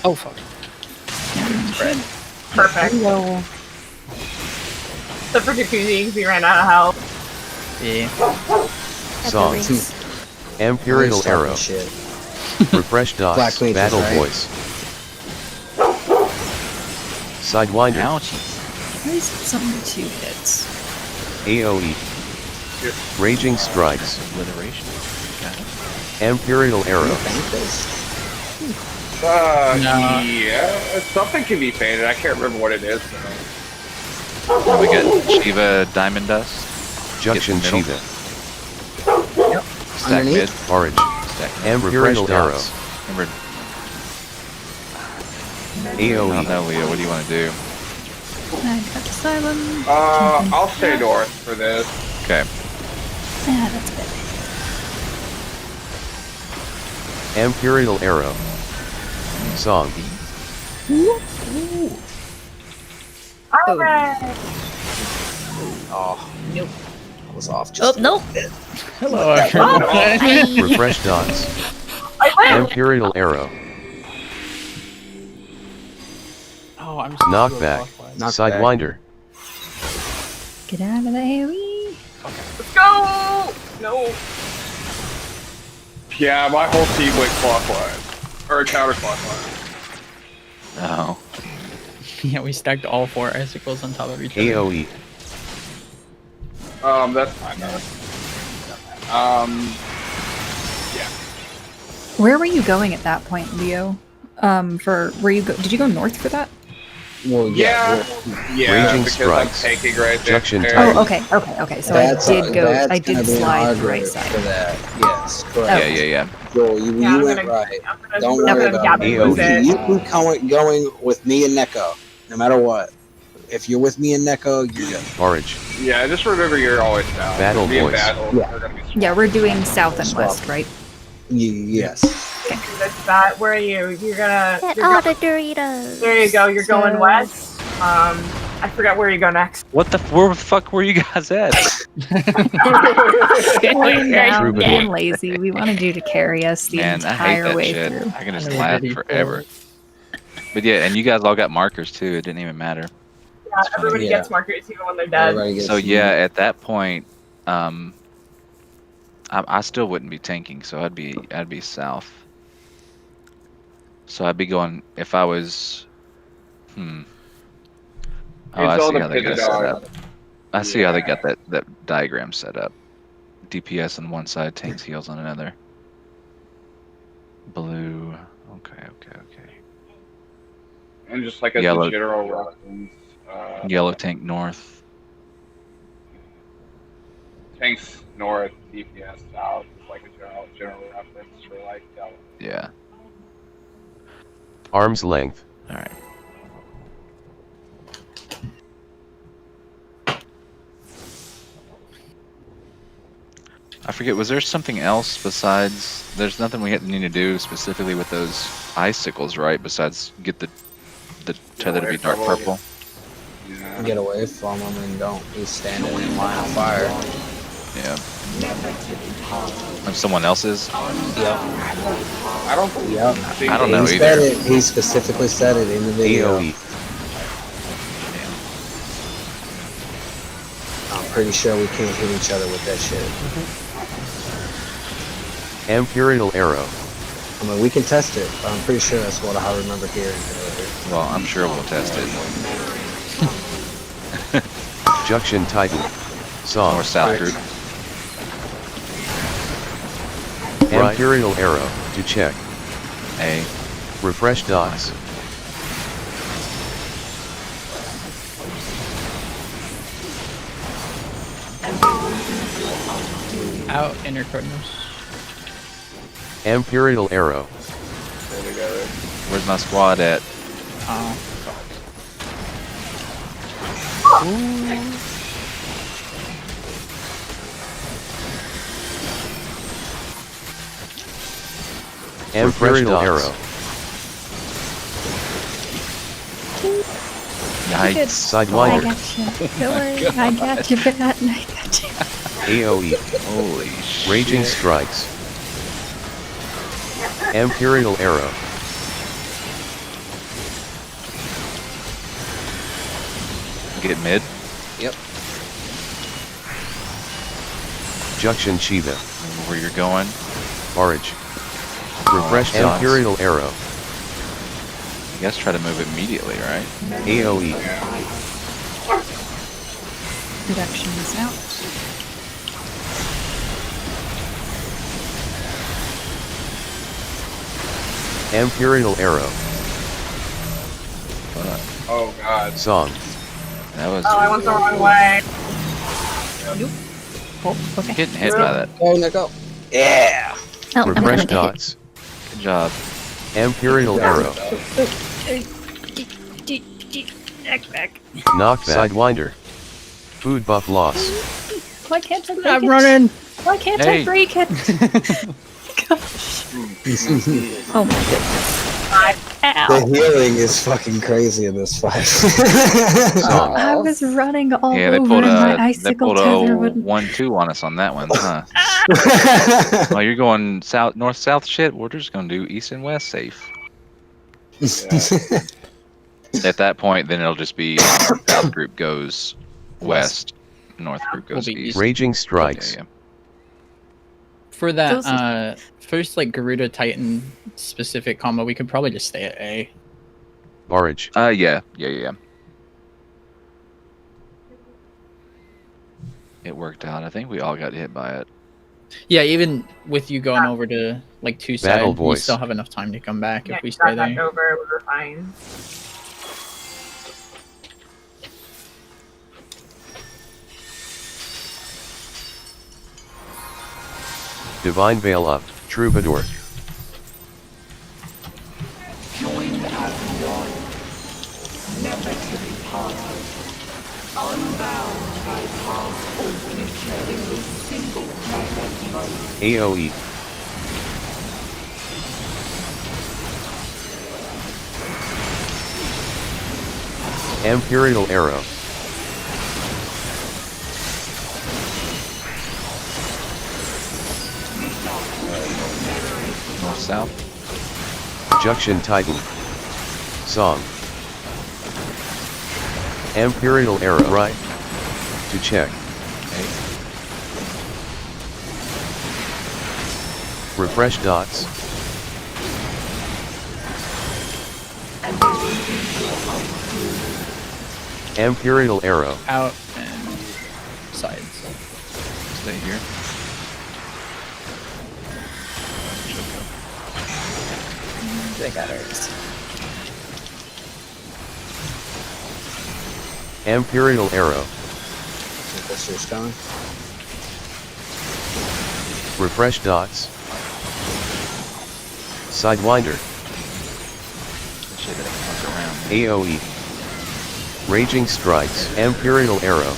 Oh fuck. Perfect. Hello. Except for Jacuzzi, because he ran out of health. Yeah. At the Song. rings. Imperial Nice Arrow. Shit. Refresh Black dots. Mages, Battle right? voice. Sidewinder. At least something 2 hits. AOE. Raging strikes. Obliteration. Got it. Imperial Arrow. No. Yeah, something can be painted. I can't remember what it is. Then we got Shiva Diamond Dust. Junction Get in the Shiva. Stack mid. Underneath? Orange. Stack mid. Imperial Arrow. Dots. Remember, I don't AOE. know, Leo. What do you want to do? I've got Asylum. I'll stay north for this. Okay. Yeah, that's better. Imperial Arrow. Song. Alright. Oh, Nope. I was off Oh, just nope. Hello, everyone. I, Refresh dots. I win! Imperial Arrow. Oh, I'm Knockback. Knockback. Sidewinder. Get out of the AoE. Let's go! No. Yeah, my whole team went clockwise. Or counterclockwise. Oh. Yeah, we stacked all 4 icicles on top of each other. AoE. That's fine. No, yeah. Where were you going at that point, Leo? Did you go north for that? Well, Yeah, Raging because strikes. I'm taking right there. Junction too. Titan. Oh, okay. So I did slide to the right for side. that. Yes, correct. Yeah. Joel, you went right. Don't worry about it. AoE. You keep going with me and Neko, no matter what. If you're with me and Neko, you're good. Forage. Yeah, just remember you're always down. Battle Me and voice. Battle Yeah. are gonna be Yeah, we're doing south and west, right? Yes. That's that. Where are you? You're gonna. Get you're all go- the Doritos. There you go. You're going So- west. I forgot where you go next. Where the fuck were you guys at? Down, Troubadour. being lazy. We wanted you to carry us the Man, I hate entire that way shit. through. I can just laugh forever. But yeah, and you guys all got markers too. It didn't even matter. Yeah, everybody gets markers even when they're dead. So yeah, at that point, I still wouldn't be tanking, so I'd be south. So I'd be going if I was. Oh, I see how they got it set up. I see how they got that diagram set up. DPS on one side, tanks heals on another. Blue. Okay. And just like as Yellow. a general reference, Yellow tank north. tanks north, DPS south, is like a general reference for like yellow. Yeah. Arm's length. All right. I forget, was there something else besides, there's nothing we need to do specifically with those icicles, right? Besides get the tether to be dark purple? Yeah. Get away from them and don't be standing in line of fire. Yeah. If someone else's? Yep. I don't I don't know he either. Said it, he specifically said it in the video. AoE. I'm pretty sure we can't hit each other with that shit. Imperial arrow. I mean, we can test it, but I'm pretty sure that's what I remember hearing earlier. Well, I'm sure we'll test it. Junction Titan. Saw. Or south group. Imperial arrow. To check. A. Refresh dots. Out inner corners. Imperial arrow. Where's my squad at? Imperial arrow. Nice. I Sidewinder. got you. Don't worry, I got you, Bat. I got you. AoE. Holy shit. Raging strikes. Imperial arrow. Get mid. Yep. Junction Shiva. Where you're going. Forage. Refresh dots. Imperial arrow. I guess try to move immediately, right? AoE. Production is out. Imperial arrow. Oh god. Song. That was Oh, I went the wrong way. Nope. Oh, okay. getting hit by that. Go, Nico. Yeah. Oh, I'm gonna Refresh get hit. dots. Good job. Imperial arrow. Back. Knockback. Sidewinder. Food buff loss. Why can't I break I'm it? running. Why can't Hey. I break it? Gosh. Oh my goodness. Ow. The healing is fucking crazy in this fight. I was running all Yeah, they over pulled and my a icicle tether wouldn't. 1-2 on us on that one, huh? Well, you're going south, north, south. Shit, we're just gonna do east and west safe. At that point, then it'll just be south group goes west, north group goes Will be east. Raging strikes. Yeah. For that Those- first like Garuda Titan specific combo, we could probably just stay at A. Barrage. Yeah. It worked out. I think we all got hit by it. Yeah, even with you going over to like two Battle side, you voice. still have enough time to come back Yeah, if we got stay back there. over, we were fine. Divine Veil up. Troubadour. Joined as one, never to be parted. Unbound by powerful future in this single private AoE. Imperial Arrow. North south. Junction Titan. Song. Imperial Arrow right. To check. Okay. Refresh dots. Imperial Arrow. Out and sides. Stay here. They got ours. Imperial Arrow. That's your stone. Refresh dots. Sidewinder. Shit, that fuck around. AoE. Raging Strikes. Imperial Arrow.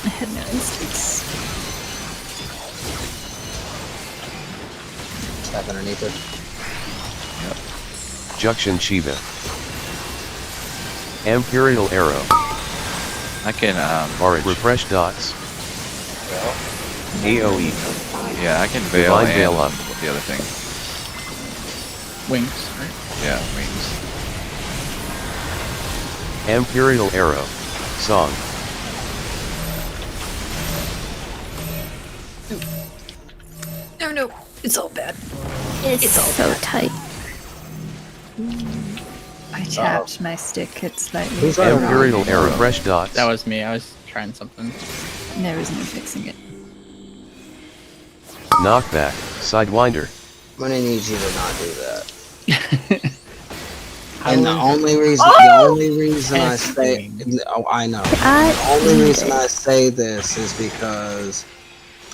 I had no instincts. Step underneath it. Junction Shiva. Imperial Arrow. I can Barrage. Refresh dots. AoE. Yeah, I can veil Divine and Veil up. the other thing. Wings, right? Yeah, wings. Imperial Arrow. Song. No, it's all bad. It's all so bad. tight. I tapped my stick. It's slightly. Who's right now? Imperial Arrow. Refresh dots. That was me. I was trying something. There was no fixing it. Knockback. Sidewinder. I'm gonna need you to not do that. How And the is- only reason, Oh! the only reason I say, Testing. oh, I know. I The only hate reason it. I say this is because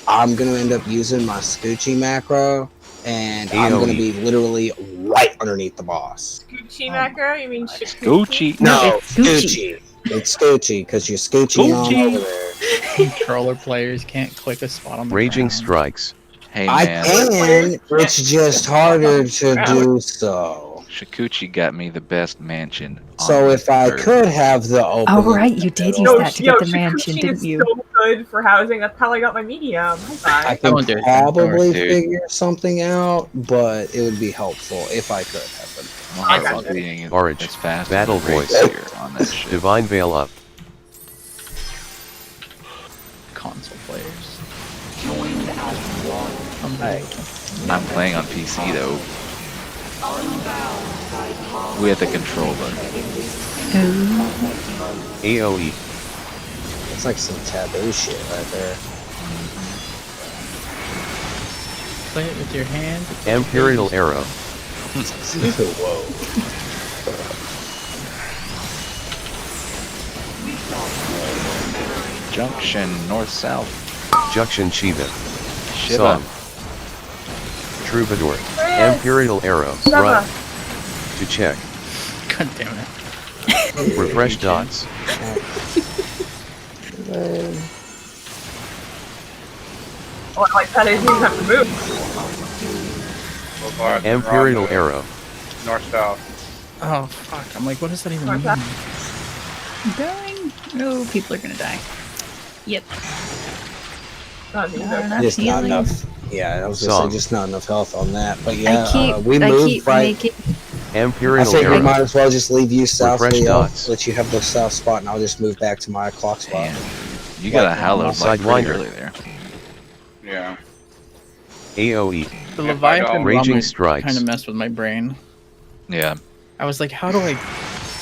I'm gonna end up using my Scoochie macro, and I'm gonna AoE. be literally right underneath the boss. Gucci macro? You mean Gucci? Gucci. No, it's Scoochie. Scoochie. It's Scoochie because you're Scoochie on Scoochie. over there. Controller players can't click a spot on the Raging ground. Strikes. Hey I man, can. It's just harder to do so. Shikuchi got me the best mansion. on So if I Earth. could have the open. Oh right, you did use Yo, that to get the mansion, Shikuchi didn't is you? so good for housing. That's how I got my medium. Hi, I guys. can won't do it. probably Dude. figure something out, but it would be helpful if I could have it. My I got heart's it. beating Barrage. as fast Battle as the rates voice. here on that shit. Divine Veil up. Console players. joined as one, I'm Hey. I'm playing on PC though. unbound by power. We have the control button. AoE. It's like some taboo shit right there. Play it with your hand. Imperial Arrow. Whoa. Junction north south. Junction Shiva. Shiva. Song. Troubadour. Chris! Imperial Arrow. Shiva. Right. To check. God damn it. Refresh dots. Oh, I like that. I didn't even have to move. So far, it's Imperial wrong, Arrow. North south. Oh fuck! I'm like, what does that even What's mean? that? Going? No, people are gonna die. Yep. Not either. Not Just not healing. enough. Yeah, I was gonna Song. say just not enough health on that. But yeah, I we keep moved right. making. I Imperial figured we Arrow. might as well just leave you south, Refresh Leo. dots. Let you have the south spot, and I'll just move back to my clock spot. Damn. You got a hallowed like pretty Sidewinder. early there. Yeah. AoE. The Leviathan Raging kind strikes. of messed with my brain. Yeah. I was like, how do I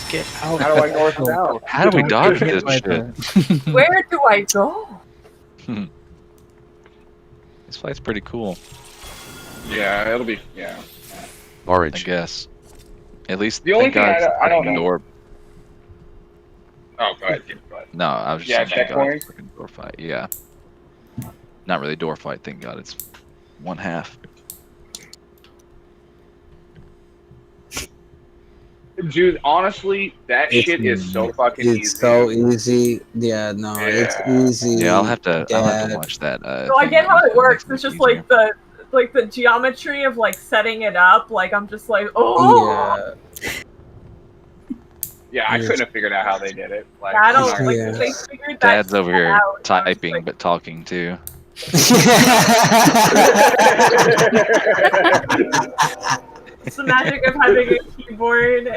get out? How do I north south? How do we dodge Don't this get shit? Where do I go? This fight's pretty cool. Yeah, it'll be I Forage. guess. At least The only thank thing God it's I don't fucking know. door. Oh, go ahead. Go ahead. No, I was just Yeah, saying thank God checkpoint. it's fucking door fight. Yeah. Not really door fight, thank God it's one half. Dude, honestly, that shit is so fucking easy. It's so easy. Yeah, no, it's easy. Yeah, I'll have to Dad. watch that. So I get how it works. It's just like the geometry of like setting it up. Like I'm just like, oh. Yeah, I couldn't have figured out how they did it. Like, I don't I'm like not- they figured that Dad's over shit here out. typing but talking too. It's the magic of having a keyboard.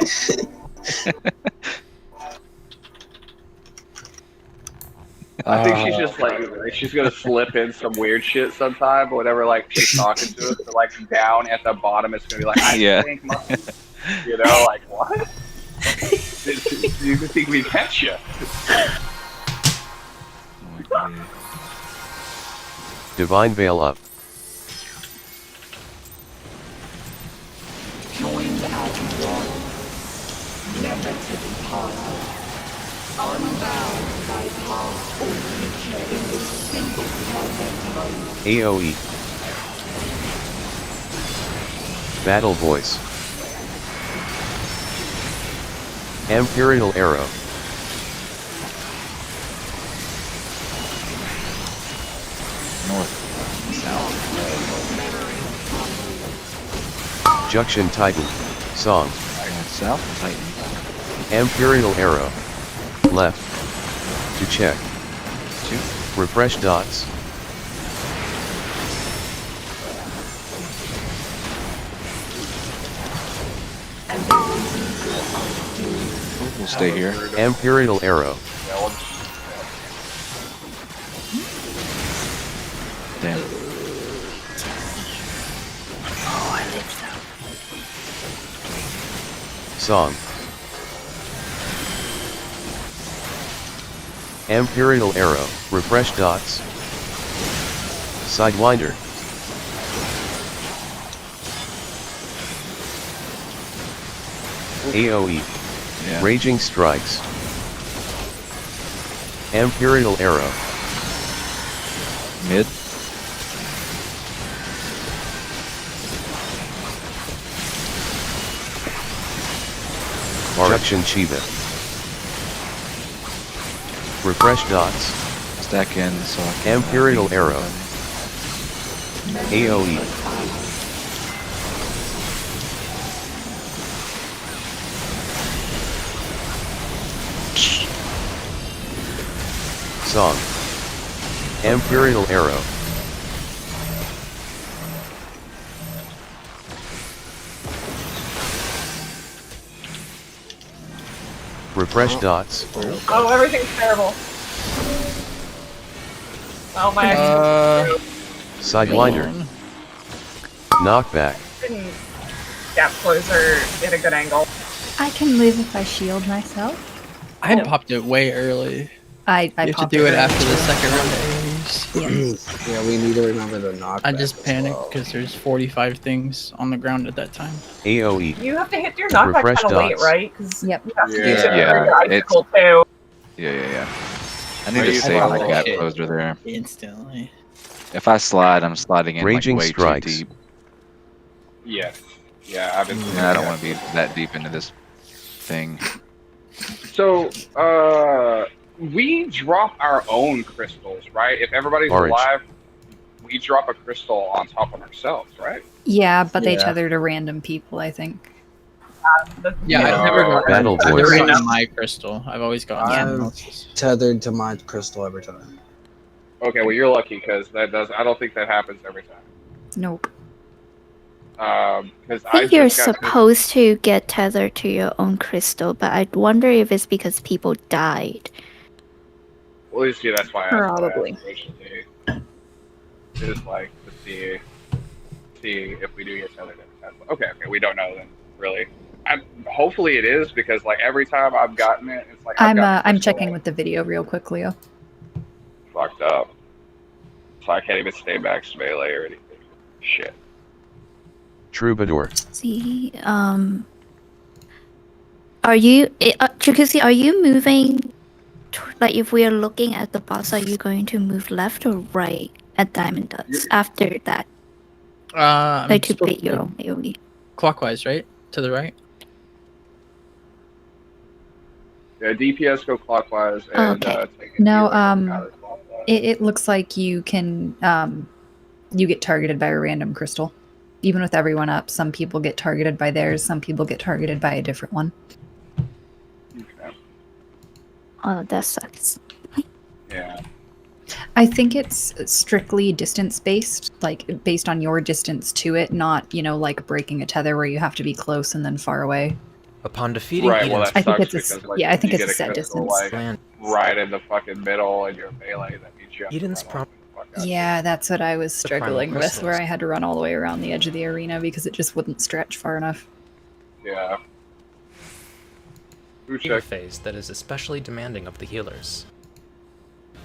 I think she's just like she's gonna slip in some weird shit sometime, but whatever. Like she's talking to us, but like down at the bottom, it's gonna be like, I Yeah. think, you know, like what? You think we catch you? Divine Veil up. Joined as one, never to be parted. Unbound by past or future in this single perfect moment. AoE. Battle Voice. Imperial Arrow. North. South. Junction Titan. Song. South Titan. Imperial Arrow. Left. To check. Refresh dots. We'll stay here. Imperial Arrow. Damn. Song. Imperial Arrow. Refresh dots. Sidewinder. AoE. Yeah. Raging Strikes. Imperial Arrow. Mid. Junction Shiva. Refresh dots. Stack in so I can, Imperial Arrow. AoE. Song. Imperial Arrow. Refresh dots. Oh, everything's terrible. Oh my. Sidewinder. Knockback. Didn't gap closer at a good angle. I can move if I shield myself. I popped it way early. I You have to popped do it early. after the second round of AoEs. Yeah, we need to remember the knockback. I just as panicked well. because there's 45 things on the ground at that time. AoE. You have to hit your knockback Refresh kind of late, dots. right? Because Yep. you have to use it Yeah, for your it's- icicle too. Yeah. I need Are to you save following the gap shit? closer there. Instantly. If I slide, I'm sliding in Raging like way strikes. too deep. Yes. Yeah, I've been. And I don't want to be that deep into this thing. So, we drop our own crystals, right? If everybody's Orange. alive, we drop a crystal on top of ourselves, right? Yeah, but they Yeah. tether to random people, I think. Yeah, Yeah. I've never gotten, Battle I've never Voice. gotten my crystal. I've always gotten someone I've else's. tethered to my crystal every time. Okay, well you're lucky because that does. I don't think that happens every time. Nope. Because I think you're supposed to get tethered to your own crystal, but I wonder if it's because people died. Well, you see, that's why I asked. Probably. Just like to see. see if we do get tethered every time. Okay, we don't know then, really. Hopefully it is, because like every time I've gotten it, it's like I'm checking with the video real quick, Leo. Fucked up. So I can't even stay back to melee or anything. Shit. Troubadour. See, are you, Chikusi, are you moving, like if we are looking at the boss, are you going to move left or right at Diamond Dust after that? Like to beat your own AoE. Clockwise, right? To the right? Yeah, DPS go clockwise and take No, it looks like you can you get targeted by a random crystal. Even with everyone up, some people get targeted by theirs, some people get targeted by a different one. Okay. Oh, that sucks. Yeah. I think it's strictly distance based, like based on your distance to it, not, you know, like breaking a tether where you have to be close and then far away. Upon defeating right, well, that I think sucks it's because, like, yeah, I think you it's a get set crystal, distance. like, right in the fucking middle and you're melee, that means you have Eden's to run off the fuck out. Yeah, that's what I was The primal struggling with, crystals. where I had to run all the way around the edge of the arena because it just wouldn't stretch far enough. Yeah. Healer phase that is especially demanding of the healers.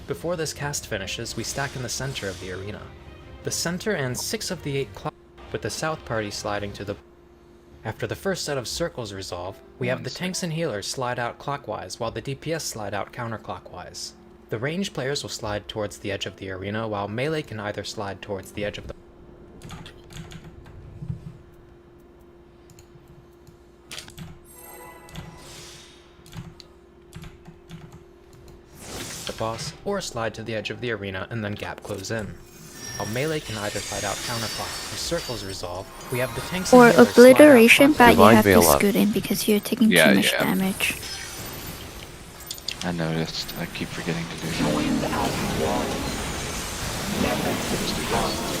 Before this cast finishes, we stack in the center of the arena. The center and 6 of the 8 clocks, with the south party sliding to the... After the first set of circles resolve, we have the tanks and healers slide out clockwise while the DPS slide out counterclockwise. The ranged players will slide towards the edge of the arena, while melee can either slide towards the edge of the... boss, or slide to the edge of the arena and then gap close in. While melee can either slide out counterclock. If circles resolve, we have the tanks Or and healers obliteration, slide out but you have to Veil up. scoot in because you're taking too much damage. I noticed. I keep forgetting to do Joined as one. Never to be parted.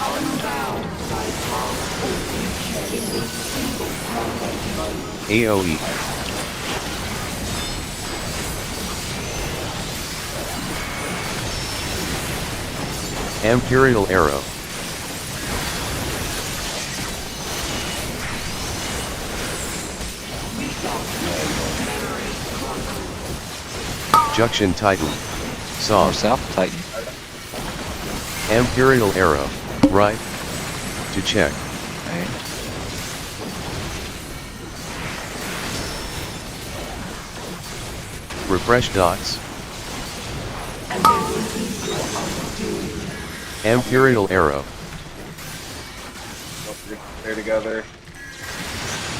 Unbound by past or future in this single perfect moment. AoE. Imperial Arrow. Junction Titan. Saw. South Titan. Imperial Arrow. Right. To check. Right. Refresh dots. Imperial Arrow. They're together.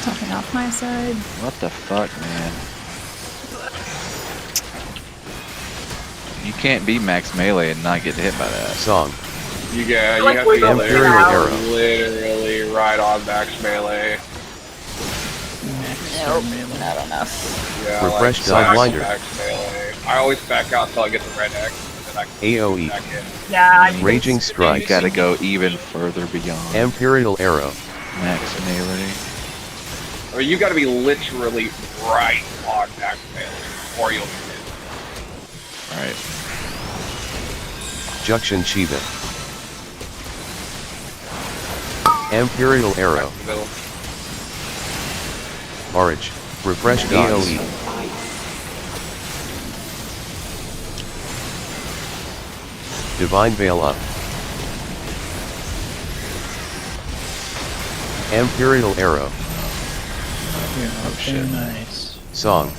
Something off my side. What the fuck, man? You can't be max melee and not get hit by that. Song. You have Like, to we go don't there. get out. Literally right on max melee. Nope, not enough. Yeah, Refresh like, Sidewinder. max melee. I always back out until I get the red X, and then I can AoE. back in. Yeah, I need Raging to- Strike. You gotta go even further beyond Imperial Arrow. max melee. I mean, you gotta be literally right on max melee, or you'll be hit. Right. Junction Shiva. Imperial Arrow. Middle. Orage. Refresh dots. AoE. Divine Veil up. Imperial Arrow. Oh shit. Nice. Song.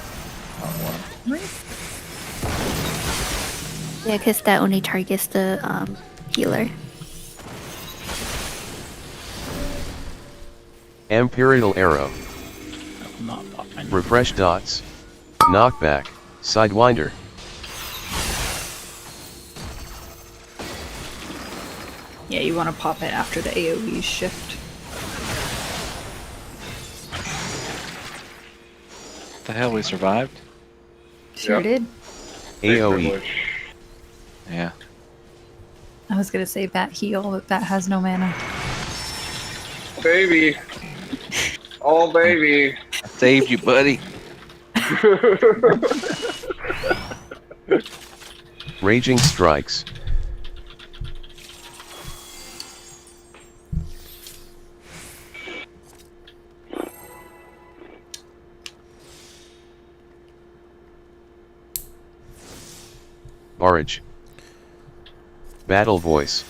Yeah, because that only targets the healer. Imperial Arrow. Not popping. Refresh dots. Knockback. Sidewinder. Yeah, you want to pop it after the AoE shift. The hell, we survived? Sure Yep. did. AoE. Yeah. I was gonna say Bat heal, but Bat has no mana. Baby. Oh, baby. I saved you, buddy. Raging Strikes. Orange. Battle voice.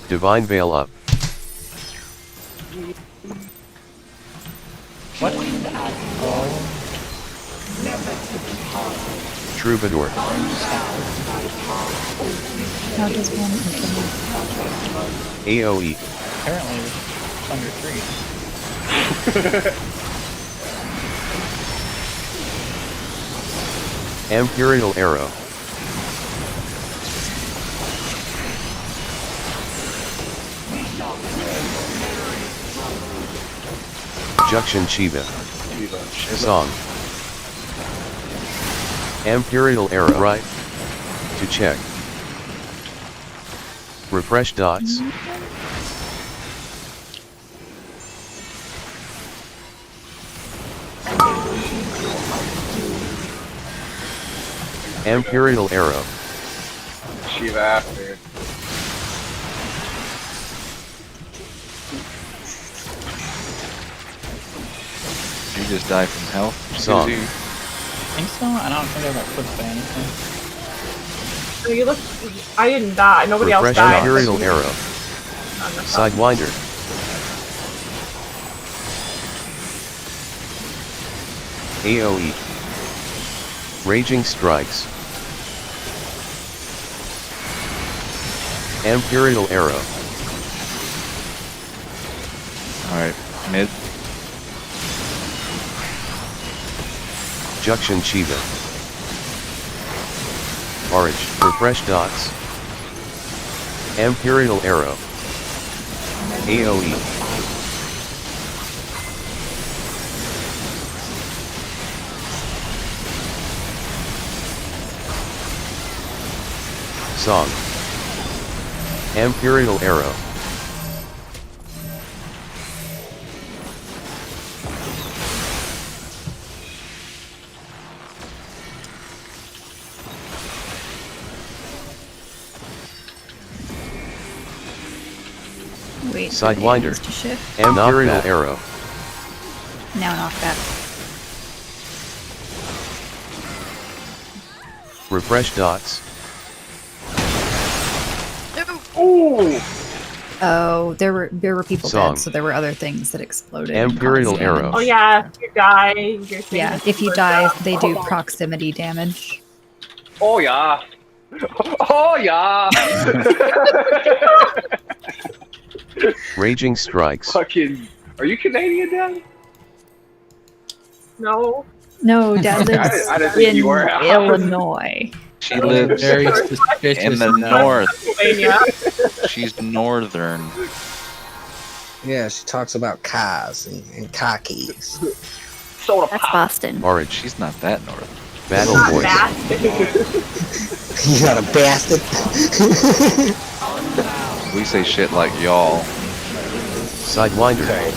Divine Veil up. What? Troubadour. How does one AoE. Apparently, it's under 3. Imperial Arrow. Junction Shiva. Song. Imperial Arrow. Right. To check. Refresh dots. Imperial Arrow. Shiva after. You just die from health. Song. I think so. I don't think I got clipped by anything. So you look. I didn't die. Nobody else Refresh died. Imperial Arrow. Sidewinder. AoE. Raging Strikes. Imperial Arrow. Alright, mid. Junction Shiva. Orange. Refresh dots. Imperial Arrow. AoE. Song. Imperial Arrow. Wait. Sidewinder. To shift. Imperial Arrow. Now knock back. Refresh dots. Ooh. Oh, there were people Song. dead, so there were other things that exploded. Imperial and caused Arrow. Oh yeah, if you die, your thing Yeah, is if you burnt die, out. they do proximity damage. Oh yeah. Oh yeah. Raging Strikes. Fucking. Are you Canadian, Dad? No. No, Dad lives I didn't think in you were. Illinois. She lives Very suspicious. in the no. north. Pennsylvania. She's northern. Yeah, she talks about cars and car keys. Soda That's pop. Boston. Orange. She's not that north. Battle Not voice. bastard. You got a bastard. We say shit like y'all. Sidewinder. I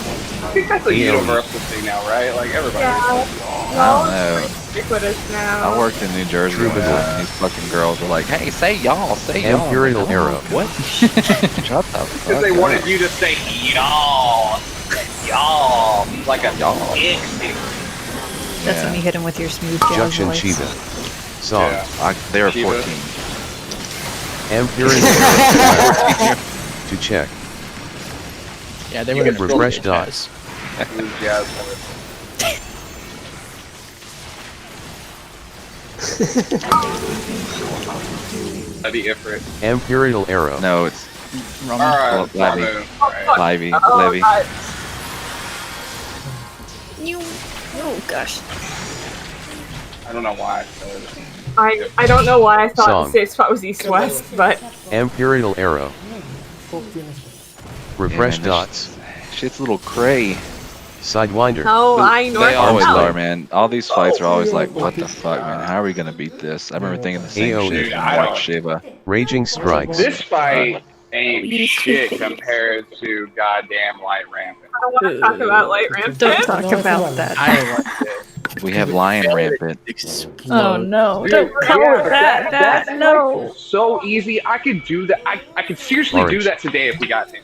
think that's a AoE. universal thing now, right? Like everybody. Yeah. I don't know. It's ubiquitous now. I worked in New Jersey one Troubadour. time, and these fucking girls were like, "Hey, say y'all, say y'all." Imperial I'm like, Arrow. What? Shut the fuck Because they wanted up. you to say y'all, y'all, like a Y'all. dick. That's Yeah. when you hit him with your smooth jazz Junction voice. Shiva. Song. Yeah. They were Shiva. 14. Imperial Arrow. To check. Yeah, they were in a Refresh really dots. Smooth jazz voice. That'd be Ifrit. Imperial Arrow. No, it's Roman. Alright, Levy. Ramu. Alright. Livy. Oh, Levy. God. Oh gosh. I don't know why I said it. I don't know why I thought Song. the safe spot was east-west, but Imperial Arrow. Refresh Yeah, man, dots. Shit's a little cray. Sidewinder. no, I know. They always Valley. are, man. All these fights are always like, what the fuck, man? How are we gonna beat this? I remember thinking the same AoE. shit Dude, from I White don't- Shiva. Raging Strikes. This fight ain't shit compared to goddamn Light Rampant. I don't want to talk about Light Rampant. Don't talk about that. I like it. We have Lion Rampant. Oh no! Dude, Don't call yeah, it that. that's No. so easy. I could do that. I could seriously Orange. do that today if we got to.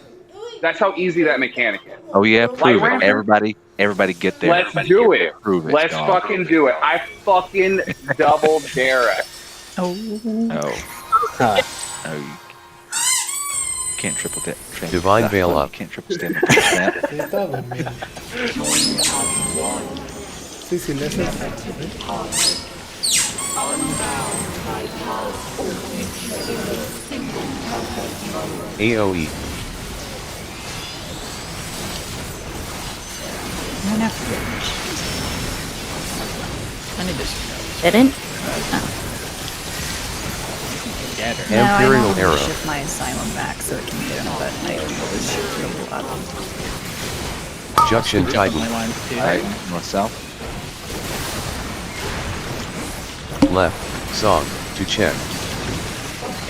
That's how easy that mechanic is. Oh yeah, prove it, Rampant? everybody. Everybody get there. Let's do it. Prove it. Let's dog. fucking do it. I fucking double dare it. Oh. Oh. Oh. Can't triple dip. Divine Veil up. Can't triple step. Snap. Sí, todo bien. Sí, sí, le hace efecto, AOE. I'm gonna have to I need this. Didn't? Get her. No, I Imperial want to Arrow. shift my asylum back so it can get him, but I always shift it a lot. Junction Titan. My line too. Alright, north south. Left. Song. To check.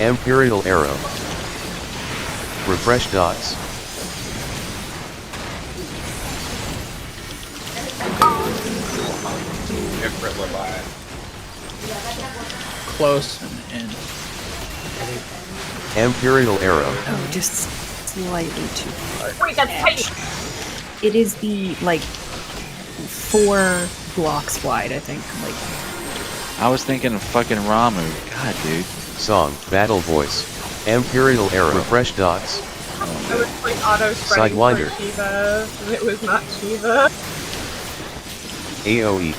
Imperial Arrow. Refresh dots. Close and Imperial Arrow. Oh, just slightly too far. Wait, that's tight. It is the, like, 4 blocks wide, I think. Like, I was thinking of fucking Ramu. God, dude. Song. Battle voice. Imperial Arrow. Refresh dots. I was like auto spreading for Sidewinder. Shiva, and it was not Shiva. AOE.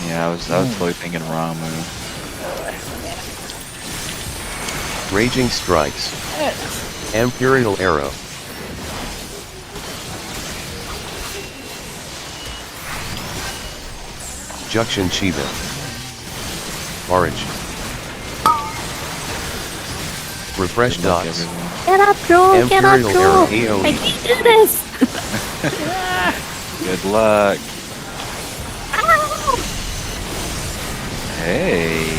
Yeah, I was totally thinking Ramu. Raging Strikes. Imperial Arrow. Junction Shiva. Orange. Refresh Good luck, dots. everyone. Get up, Drew! Get up, Imperial Arrow. Drew! AOE. I can't do this! Good luck. Hey.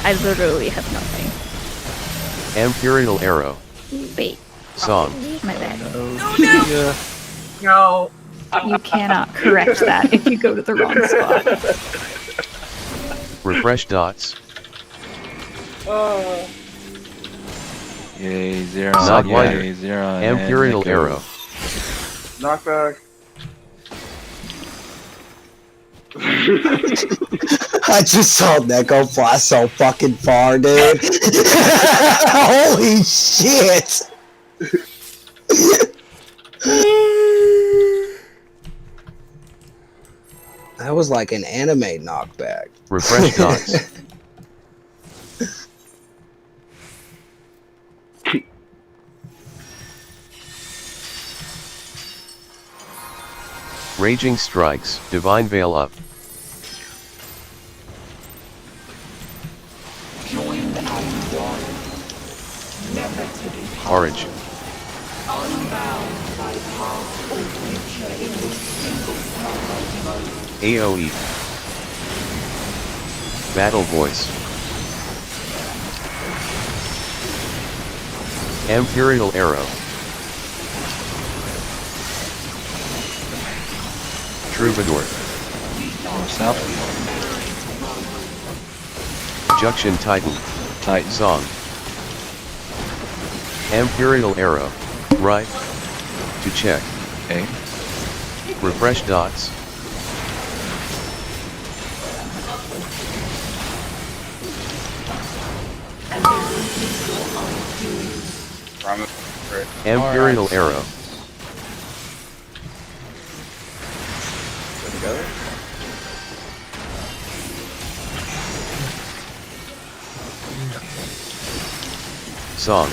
I literally have nothing. Imperial Arrow. Wait. Song. My bad. No. you cannot correct that if you go to the wrong spot. Refresh dots. Yay, zero. Sidewinder. Yay, zero. Imperial Arrow. Knockback. I just saw Neko fly so fucking far, dude. Holy shit! That was like an anime knockback. Refresh dots. Raging Strikes. Divine Veil up. Joined as one, never to depart. Orange. Unbound by past or future in this single perfect mode. AOE. Battle Voice. Imperial Arrow. Troubadour. North south. Junction Titan. Titan. Song. Imperial Arrow. Right. To check. Okay. Refresh dots. Imperial Arrow. Good to go. Song.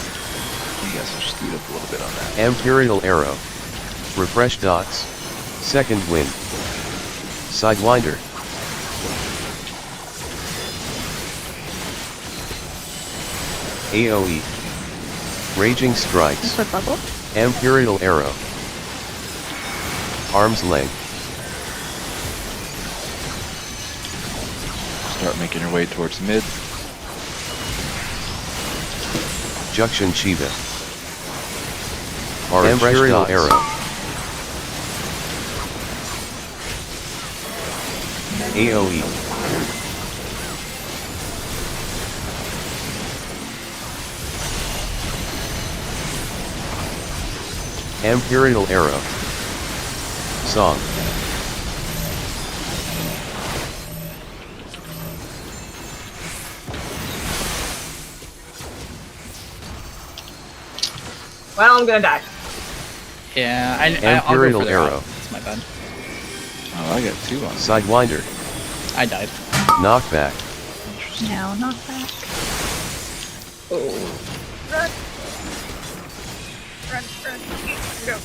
You guys will speed up a little bit on that. Imperial Arrow. Refresh dots. Second Wind. Sidewinder. AOE. Raging Strikes. For bubble? Imperial Arrow. Arm's Length. Start making your way towards mid. Junction Shiva. Imperial Arrow. AOE. Imperial Arrow. Song. Well, I'm gonna die. Yeah, I'll go Imperial for the Arrow. That's my bad. Oh, I got 2 on. Sidewinder. I died. Knockback. Now, knock back. Oh. Run. Run. Go.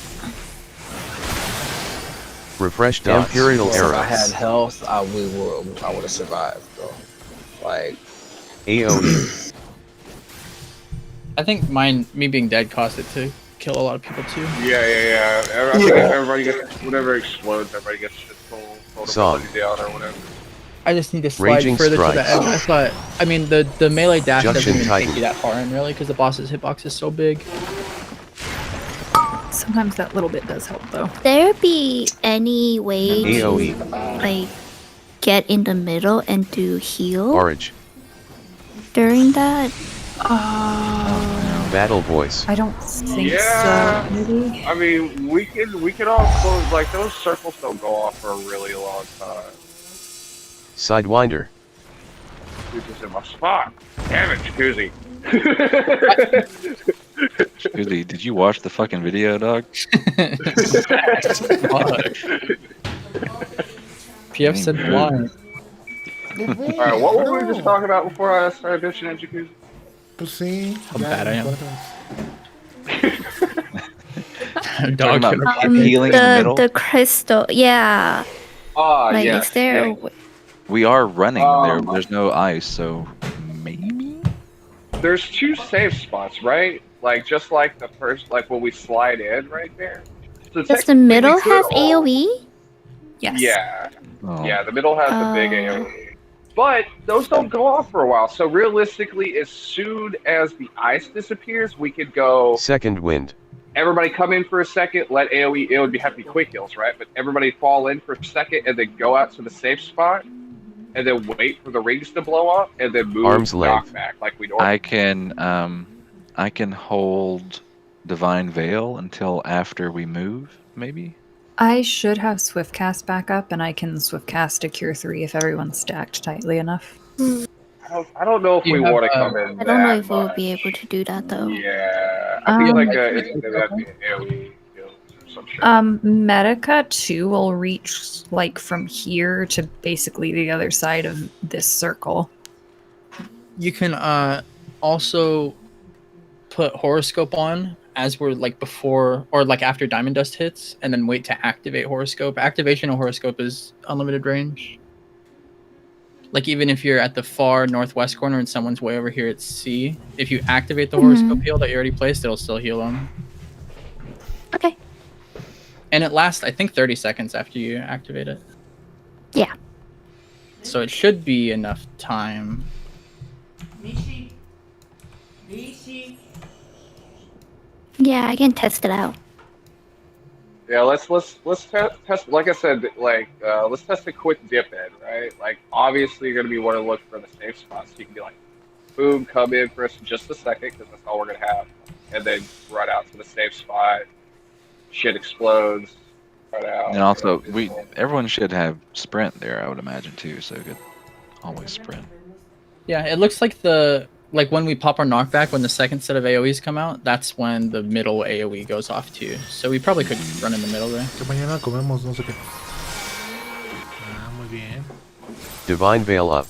Refresh dots. Imperial If Arrow. I had health, I would have survived, bro. Like AoE. I think me being dead caused it to kill a lot of people too. Yeah. I think everybody gets, whatever explodes, everybody gets its full Song. ability down or whatever. I just need to slide Raging further strikes. to the edge. I thought, I mean, the melee dash Junction doesn't even Titan. take you that far in, really, because the boss's hitbox is so big. Sometimes that little bit does help, though. There be any way AoE. to like get in the middle and do heal Orange. during that? Battle voice. I don't think Yeah. so. Maybe. I mean, we could all close, like, those circles don't go off for a really long time. Sidewinder. Jacuzzi's in my spot. Damn it, Jacuzzi. Jacuzzi, did you watch the fucking video, dog? PF said blind. Alright, what were we just talking about before I started bitching at Jacuzzi? Pues sí. How bad I am. Talking about Um, healing in the middle. the crystal, yeah. Ah, Like, yes. is there a yeah. way? We are running there. There's no ice, so maybe. There's 2 safe spots, right? Like, just like the first, like when we slide in right there. So Does the technically middle we could have all- AoE? Yes. Yeah. Oh. Yeah, the middle has the big AoE. But those don't go off for a while. So realistically, as soon as the ice disappears, we could go. Second wind. Everybody come in for a second, let AoE. It would have to be quick heals, right? But everybody fall in for a second and then go out to the safe spot, and then wait for the rings to blow up, and then move Arm's length. back like we normally. I can hold Divine Veil until after we move, maybe. I should have Swift Cast back up, and I can Swift Cast a Cure 3 if everyone's stacked tightly enough. I don't know if You we have, want to come in. I don't know that if we'll much. be able to do that though. Yeah, I feel like that'd be an AoE kill or some shit. Medica 2 will reach, like, from here to basically the other side of this circle. You can also put horoscope on as we're like before or like after diamond dust hits, and then wait to activate horoscope. Activation of horoscope is unlimited range. Like even if you're at the far northwest corner and someone's way over here at C, if you activate the horoscope heal that you already placed, it'll still heal them. Okay. And it lasts, I think, 30 seconds after you activate it. Yeah. So it should be enough time. Yeah, I can test it out. Yeah, let's test. Like I said, like let's test a quick dip in, right? Like obviously you're gonna be wanting to look for the safe spots. So you can be like, boom, come in for just a second because that's all we're gonna have, and then run out to the safe spot. Shit explodes. Run out. And also, everyone should have sprint there, I would imagine too. So good, always sprint. Yeah, it looks like when we pop our knockback, when the second set of AoEs come out, that's when the middle AoE goes off too. So we probably could run in the middle there. Que mañana comemos no sé qué. Ah, muy bien. Divine Veil up.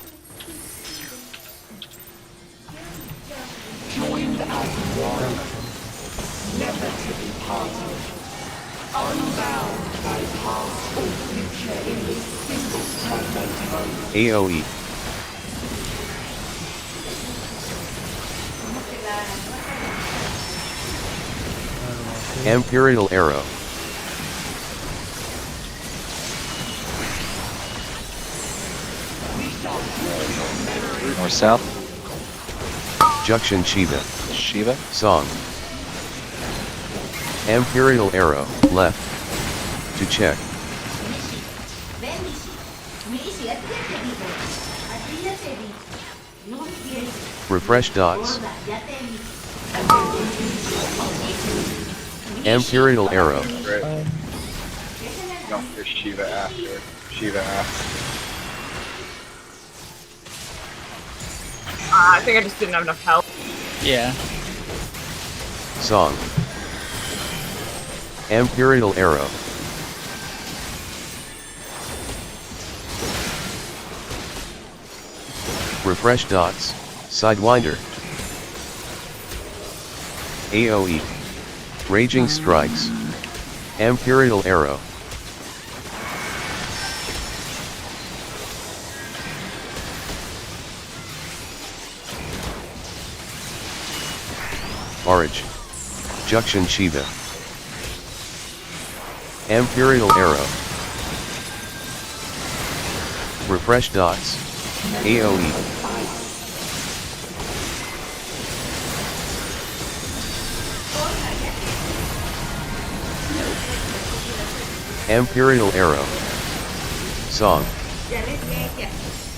Joined as one, never to be parted, unbound by past or future in this single fragment. AoE. Imperial Arrow. North south. Junction Shiva. Shiva. Song. Imperial Arrow, left. To check. Refresh dots. Imperial Arrow. Right. No, there's Shiva after. Shiva after. I think I just didn't have enough help. Yeah. Song. Imperial Arrow. Refresh dots. Sidewinder. AoE. Raging Strikes. Imperial Arrow. Orage. Juction Shiva. Imperial Arrow. Refresh dots. AoE. Imperial Arrow. Song.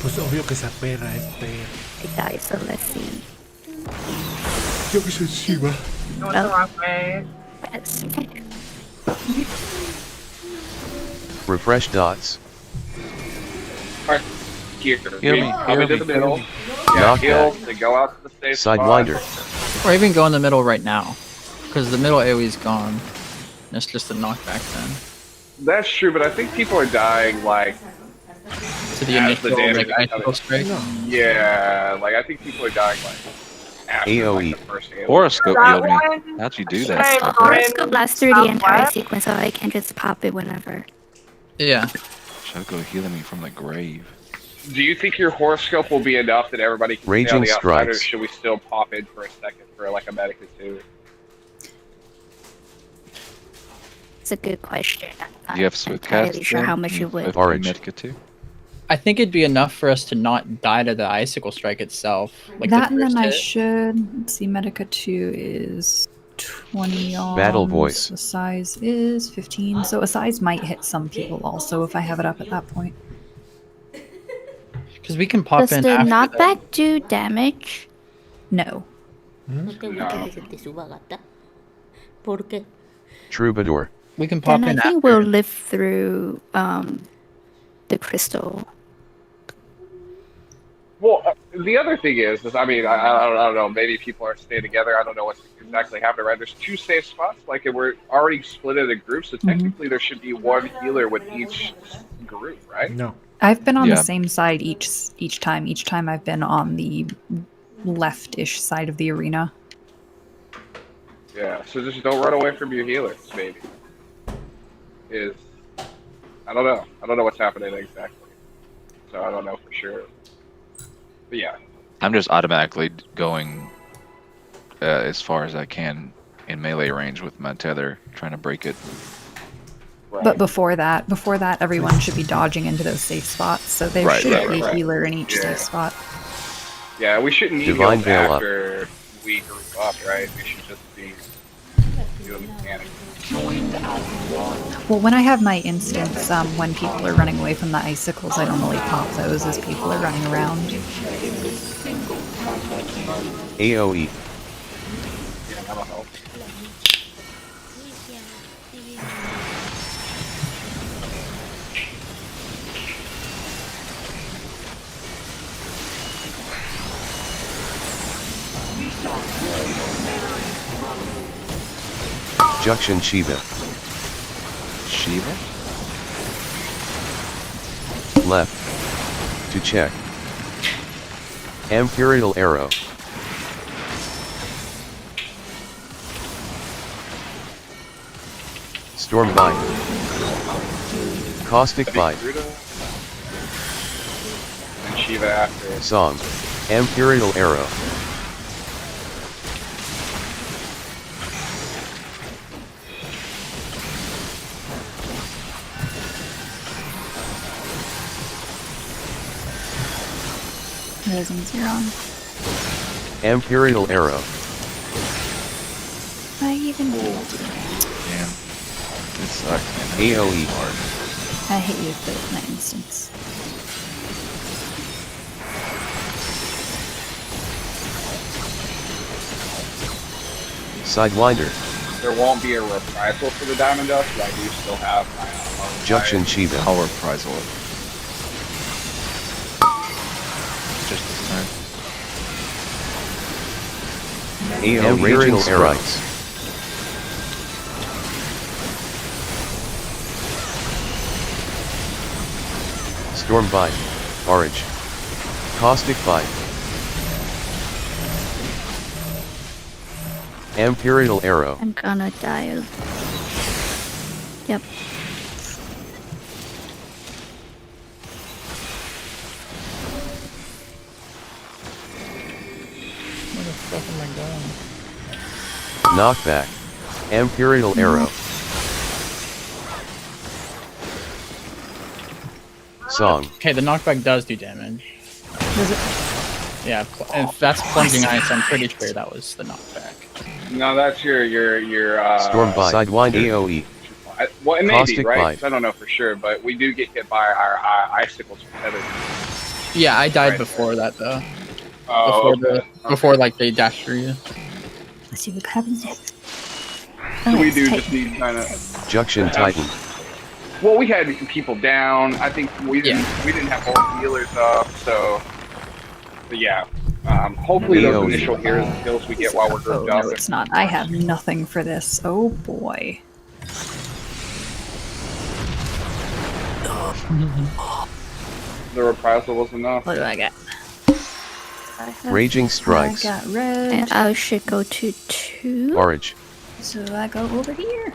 Pues obvio que se apera este. Okay, so let's see. Yo que soy Shiva. I went the wrong way. Yes. Refresh dots. Alright, here. Heal me, Come into the middle. Yeah, Knock heal that. to go out to the safe Sidewinder. spot. Or even go in the middle right now. Because the middle AoE is gone. It's just a knockback then. That's true, but I think people are dying like To the as the initial damage like is coming. icicle strike. Yeah, like I think people are dying like after AoE. like, the first AoE. Horoscope That healed me. one- How'd you do Should that? I Horoscope lasts through the entire Southwest? sequence, so I can just pop it whenever. Yeah. Shoko healing me from the grave. Do you think your horoscope will be enough that everybody can Raging stay on the outside, or strikes. should we still pop in for a second for like a medic or two? It's a good question. Do you have I'm Swift not entirely Cast? sure then? how much it And would. Swift Orange. Medica too? I think it'd be enough for us to not die to the icicle strike itself. Like that the and then first I hit. should. Let's see, Medica 2 is 20 on. Battle voice. The size is 15. So a size might hit some people also if I have it up at that point. Because we can pop Does in the after knockback do damage? No. Troubadour. We can pop Then I in think after. we'll live through the crystal. Well, the other thing is I mean, I don't know, maybe people are staying together. I don't know what's exactly happening, right? There's 2 safe spots, like, and we're already split into groups, so technically there should be 1 healer with each group, right? No. I've been on Yeah. the same side each time. Each time I've been on the left-ish side of the arena. Yeah, so just don't run away from your healers, maybe. I don't know. I don't know what's happening exactly. So I don't know for sure. But yeah. I'm just automatically going as far as I can in melee range with my tether, trying to break it. Right. But before that, everyone should be dodging into those safe spots. So there Right, should right, be right, a right. healer in each Yeah. safe spot. Yeah, we shouldn't need Divine heals Veil up. after we group up, right? We should just be doing mechanics. Well, when I have my instance, when people are running away from the icicles, I normally pop those as people are running around. AoE. Yeah, that'll help. Juction Shiva. Shiva? Left. To check. Imperial Arrow. Storm Bite. Caustic Bite. And Shiva after. Song. Imperial Arrow. Raisins, you're on. Imperial Arrow. I even Damn. It sucks, man. AoE. I hit you with my instance. Sidewinder. there won't be a reprisal for the Diamond Dust, but I do still have my Junction Shiva. I'll reprisal it. Just this time. Raging Strikes. Storm Bite. Orange. Caustic Bite. Imperial Arrow. I'm gonna die. Yep. Where the fuck am I going? Knockback. Imperial Arrow. Song. Okay, the knockback does do damage. Does it? Yeah, if that's plunging ice, I'm pretty sure that was the knockback. No, that's your Storm Bite. Sidewind AoE. Well, it may be, Caustic right? Bite. 'Cause I don't know for sure, but we do get hit by our icicles from Heather. Yeah, I died Right before that though. Oh, Before like they dash through you. Let's see what happens next. So we do just need kind of. Junction Titan. Well, we had people down. I think we didn't have all healers up, so. But yeah, hopefully those initial kills we get while we're grouped up. No, it's not. I have nothing for this. Oh boy. The reprisal was enough. What do I get? Raging Strikes. I got red. And I should go to 2. Orange. So I go over here.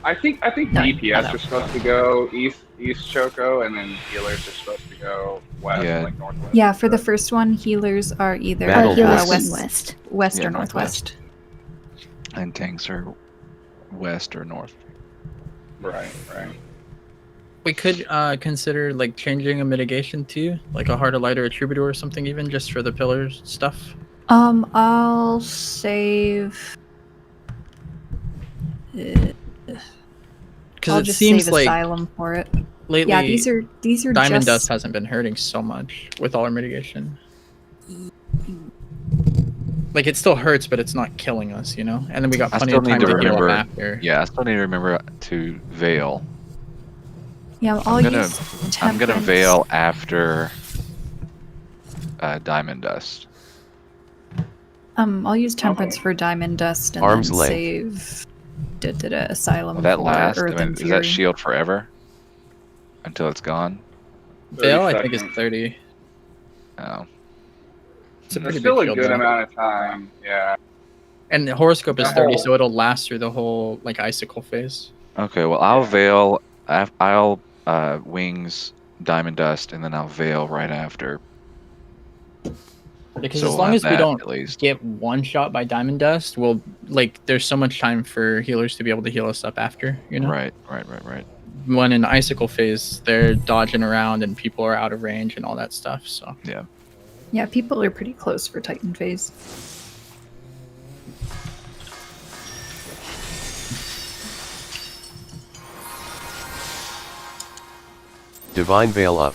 I think DPS are supposed to go east Choco, and then healers are supposed to go west, like northwest. Yeah, for the first one, healers are either west or northwest. And tanks are west or north. Right. We could consider like changing a mitigation too, like a harder, lighter, a troubadour or something, even just for the pillars stuff. I'll save. Because it seems like asylum for it. Lately, yeah, these are Diamond just... Dust hasn't been hurting so much with all our mitigation. Like it still hurts, but it's not killing us, you know. And then we got plenty of time to heal up after. Yeah, I still need to remember to veil. Yeah, I'm gonna veil after Diamond Dust. I'll use Temperance for Diamond Dust and Arms then length. save Asylum Will that for last? Earth and Is Fury. that shield forever? Until it's gone? Veil, I think, is 30. Oh. It's a pretty still big a shield, good though. amount of time, yeah. And the horoscope is 30, so it'll last through the whole like icicle phase. Okay, well I'll veil. I'll wings Diamond Dust, and then I'll veil right after. Because So as we'll long have as we that don't at least. get one shot by Diamond Dust, we'll like there's so much time for healers to be able to heal us up after, you know? Right. When in icicle phase, they're dodging around and people are out of range and all that stuff. So yeah. Yeah, people are pretty close for Titan phase. Divine Veil up.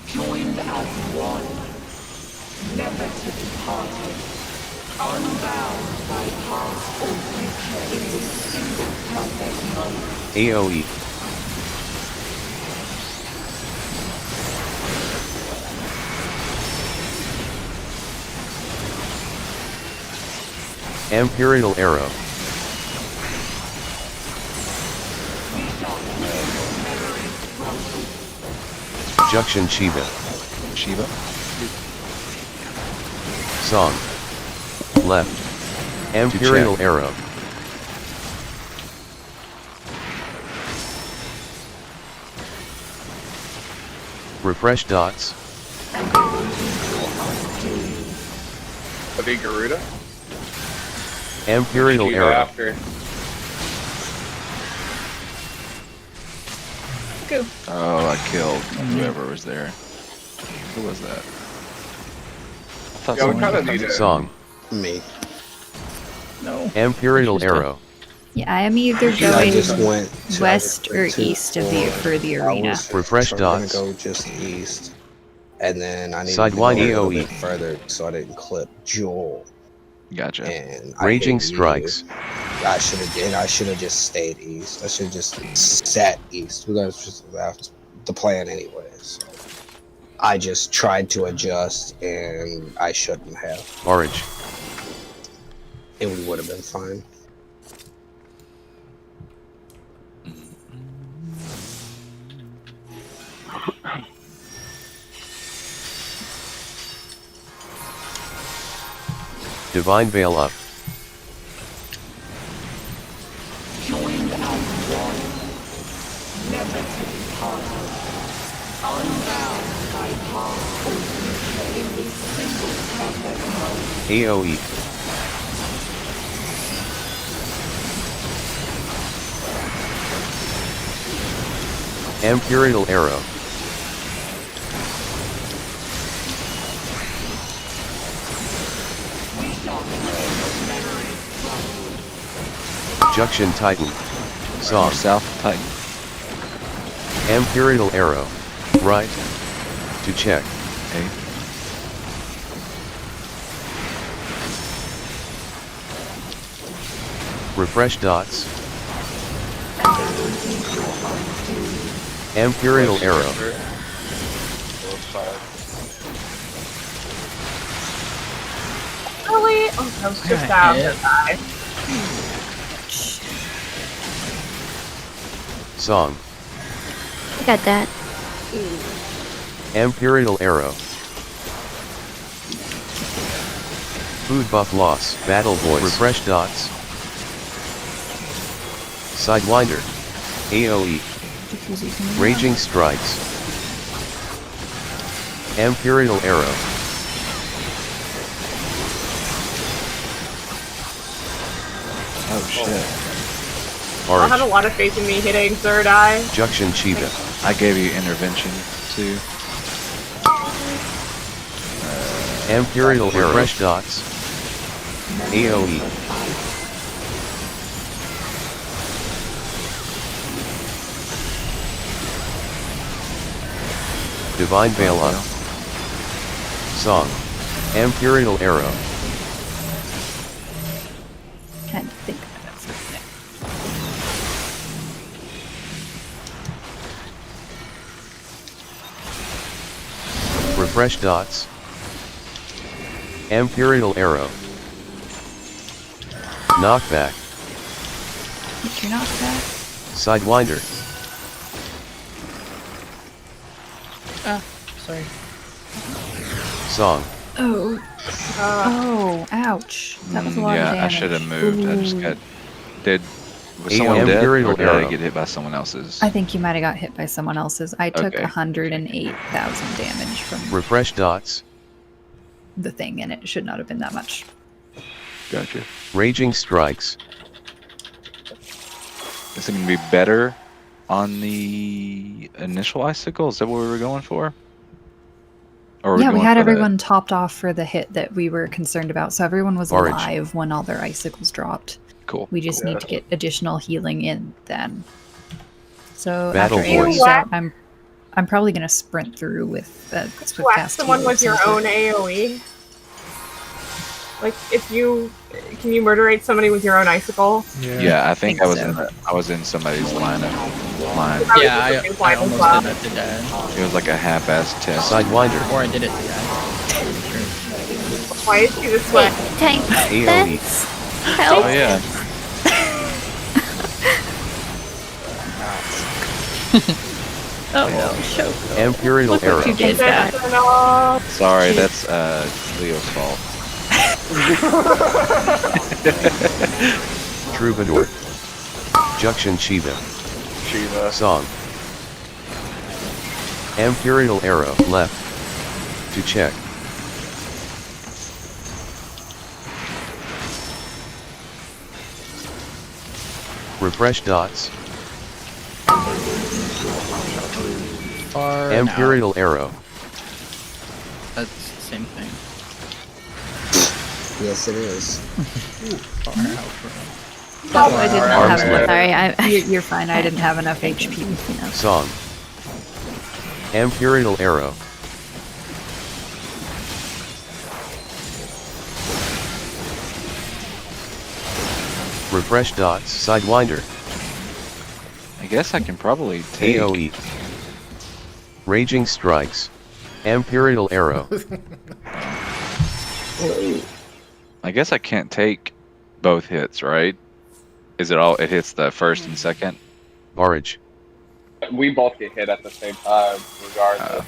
Joined as one, never to be parted, unbound by past or future in this single perfect moment. AoE. Imperial Arrow. Junction Shiva. Shiva. Song. Left. Imperial Arrow. Refresh dots. A big Garuda. Imperial Shoot Arrow. after. Go. Oh, I killed whoever was there. Who was that? I thought Yeah, we someone kinda need it. Song. Me. no. Imperial Arrow. Yeah, I am either I going just went west or to east of the for the arena. Refresh so I'm gonna dots. go just east. and then I needed Sidewind to go a little AoE. bit further so I didn't clip Joel. Gotcha. And Raging hit you. strikes. I should have just stayed east. I should have just sat east. We guys just left the plan anyways. So I just tried to adjust, and I shouldn't have. Orange. And we would have been fine. Divine Veil up. Joined as one, never to be parted. Unbound by past or future in this single perfect moment. AoE. Imperial Arrow. Junction Titan. Song. South Titan. Imperial Arrow. Right. To check. Okay. Refresh dots. Imperial Arrow. Really? Oh, I was just out to die. Song. I got that. Imperial Arrow. Food buff loss. Battle voice. Refresh dots. Sidewinder. AoE. Raging strikes. Imperial Arrow. Oh shit. I had a lot of faith in me hitting third eye. Junction Cheetah. I gave you intervention too. Imperial Arrow. Refresh dots. AoE. Divine Veil up. Song. Imperial Arrow. Can't think of it. Refresh dots. Imperial Arrow. Knockback. What's your knockback? Sidewinder. Ah, sorry. Song. Oh. Oh, ouch. That was a lot of Yeah, damage. I should have moved. I just got. Was A someone dead, Imperial or did I Arrow. get hit by someone else's? I think you might have got hit by someone else's. I took Okay. 108,000 damage from Refresh dots. the thing, and it should not have been that much. Gotcha. Raging strikes. Is it going to be better on the initial icicle? Is that what we were going for? Or Yeah, we going had for the- everyone topped off for the hit that we were concerned about, so everyone was Orange. alive when all their icicles dropped. Cool. We just need to get additional healing in then. So Battle after AoE's voice. out, I'm probably gonna sprint through with swift Whack cast someone heal with your since own AoE. Like, can you murderate somebody with your own icicle? Yeah, I think I was so. I was in somebody's line. Yeah, I almost did that to dad. It was like a half-assed test. Sidewinder. Or I did it to dad. Why is he this way? Tank. AoE. Help. Oh yeah. Oh no, Shoko. Imperial Look Arrow. what you did, Dad. Sorry, that's Leo's fault. Troubadour. Junction Shiva. Shiva. Song. Imperial Arrow. Left. To check. Refresh dots. Far Imperial Arrow. That's the same thing. Yes, it is. Far out, bro. Oh, I didn't Arms have left. enough. Sorry, you're fine. I didn't have enough HP. Song. Imperial Arrow. Refresh dots. Sidewinder. I guess I can probably take. AoE. Raging strikes. Imperial arrow. I guess I can't take both hits, right? Is it all? It hits the first and second. Barrage. We both get hit at the same time, regardless.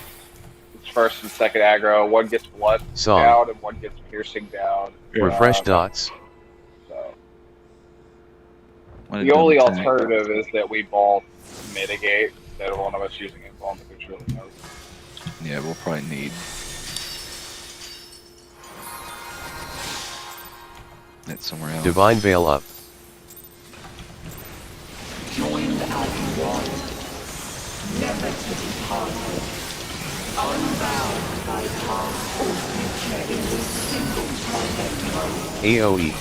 It's first and second aggro. One gets blood Song. down, and one gets piercing down. Refresh dots. So. When it The only doesn't attack. alternative is that we both mitigate instead of one of us using invuln, which really knows. Yeah, we'll probably need it somewhere else. Divine Veil up. Joined at one, never to be parted. Unbound by past or future in this single perfect moment. AoE.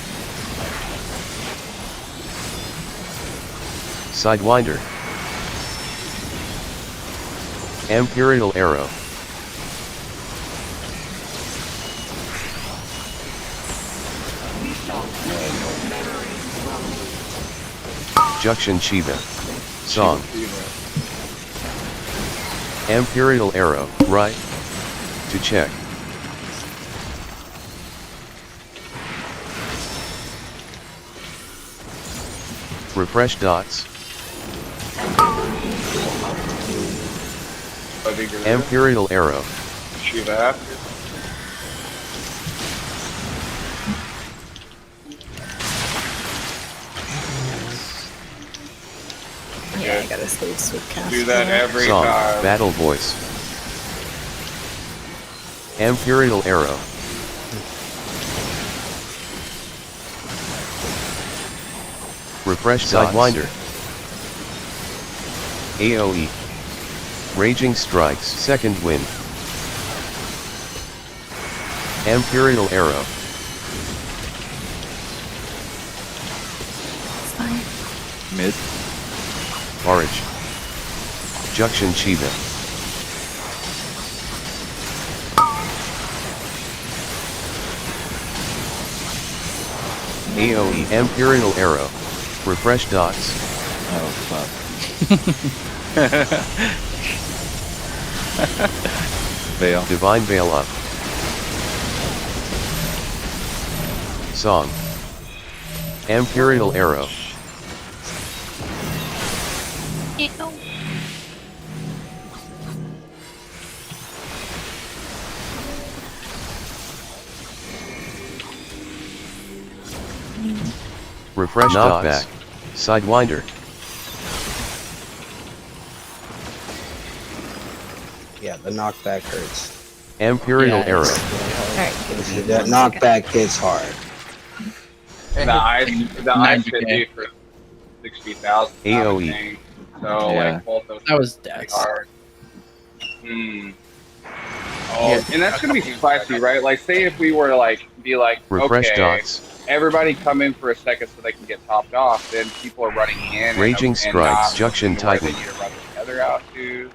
Sidewinder. Imperial arrow. Juction Shiva. Song. Imperial arrow, right? To check. Refresh dots. Imperial arrow. Shiva after. Yeah, I gotta save sweet cast. Do that every Song. time. Battle voice. Imperial arrow. Refresh Sidewinder. AoE. Raging strikes. Second wind. Imperial arrow. It's fine. Mid. Barrage. Juction Shiva. AoE. Imperial arrow. Refresh dots. Oh fuck. Veil. Divine Veil up. Song. Imperial arrow. Refresh knockback. Sidewinder. Yeah, the knockback hurts. Imperial Yeah, arrow. Alright. That knockback hits hard. The ice hit me for 60,000. AoE. So, Yeah. like, both those That was pretty death. hard. Oh, and that's gonna be spicy, right? Like, say if we were to, like, be like, Refresh okay, dots. everybody come in for a second so they can get topped off, then people are running in. Raging and strikes. not Juction looking where Titan. They need to run the tether out to.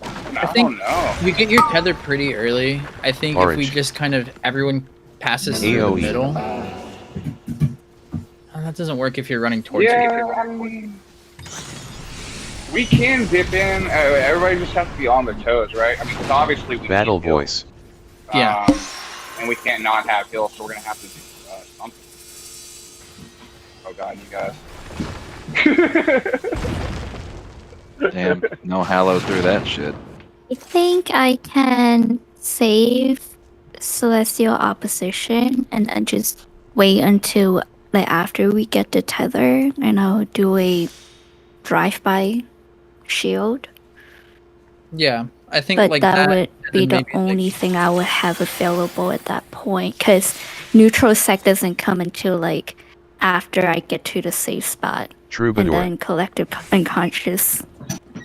I think don't know. you get your tether pretty early. I think if we Orange. just kind of everyone passes through AoE. the middle. That doesn't work if you're running towards it. Yeah, I mean, we can dip in. Everybody just has to be on their toes, right? I mean, because obviously we Battle need heal. voice. Yeah. And we can't not have heal, so we're gonna have to do something. Oh god, you guys. Damn. No hallow through that shit. I think I can save Celestial Opposition and then just wait until like after we get the tether, and I'll do a drive-by shield. Yeah, I think But like that would and be then the maybe, only thing I would have available at that point, because neutral sec doesn't come until like after I get to the safe spot, and Troubadour. then collective unconscious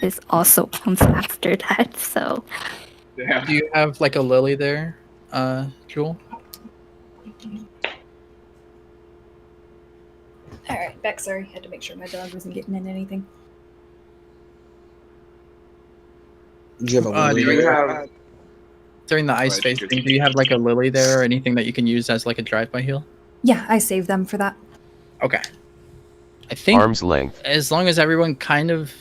is also comes after that. So Do you have like a lily there, Jewel? Alright, back, sorry. Had to make sure my dog wasn't getting in anything. Do you have a Do lily you there? have- During the ice phase thing, do you have like a lily there or anything that you can use as like a drive-by heal? Yeah, I saved them for that. Okay. I think Arm's length. as long as everyone kind of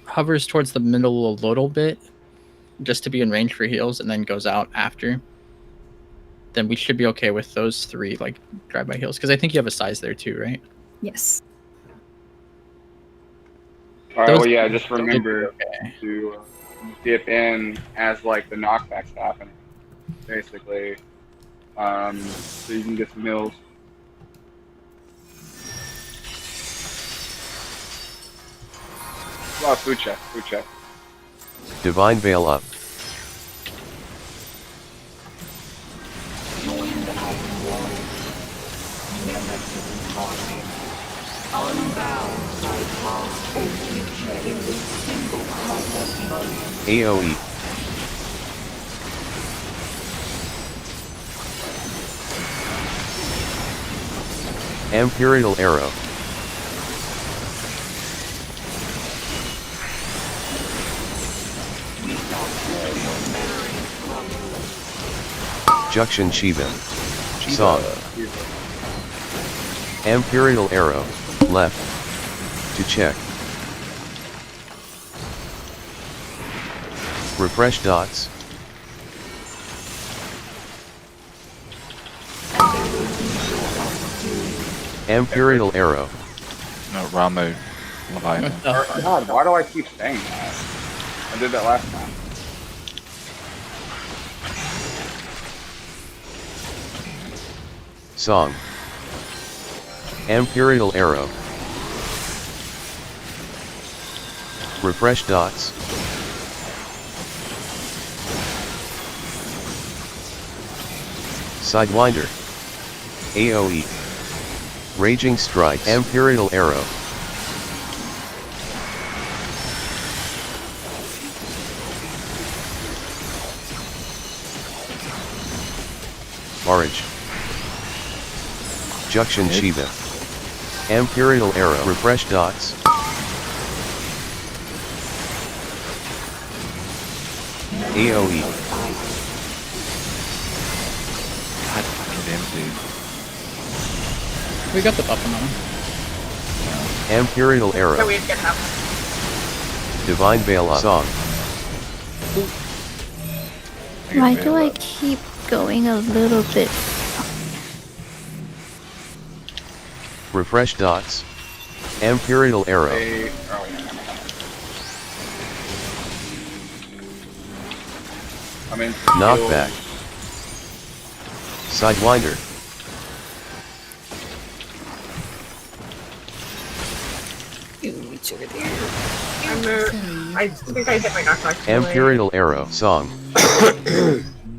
hovers towards the middle a little bit, just to be in range for heals, and then goes out after, then we should be okay with those 3 like drive-by heals. Because I think you have a size there too, right? Yes. All right. Those- Well, yeah. Just remember to dip in as like the knockbacks happen, basically, so you can get some mills. Oh, food check. Food check. Divine Veil up. AoE. Imperial Arrow. Junction Shiva. Song. Imperial Arrow. Left. To check. Refresh dots. Imperial Arrow. No, Ramu. Leviathan. God, why do I keep saying that? I did that last time. Song. Imperial Arrow. Refresh dots. Sidewinder. AoE. Raging Strike. Imperial Arrow. Orange. Junction Shiva. Imperial Arrow. Refresh dots. AoE. God fucking damn, dude. We got the buff on that one. Imperial Arrow. So we can have. Divine Veil up. Song. Why do I keep going a little bit? Refresh dots. Imperial Arrow. I'm in. Knockback. Sidewinder. I think I hit my knockback. Imperial Arrow. Song.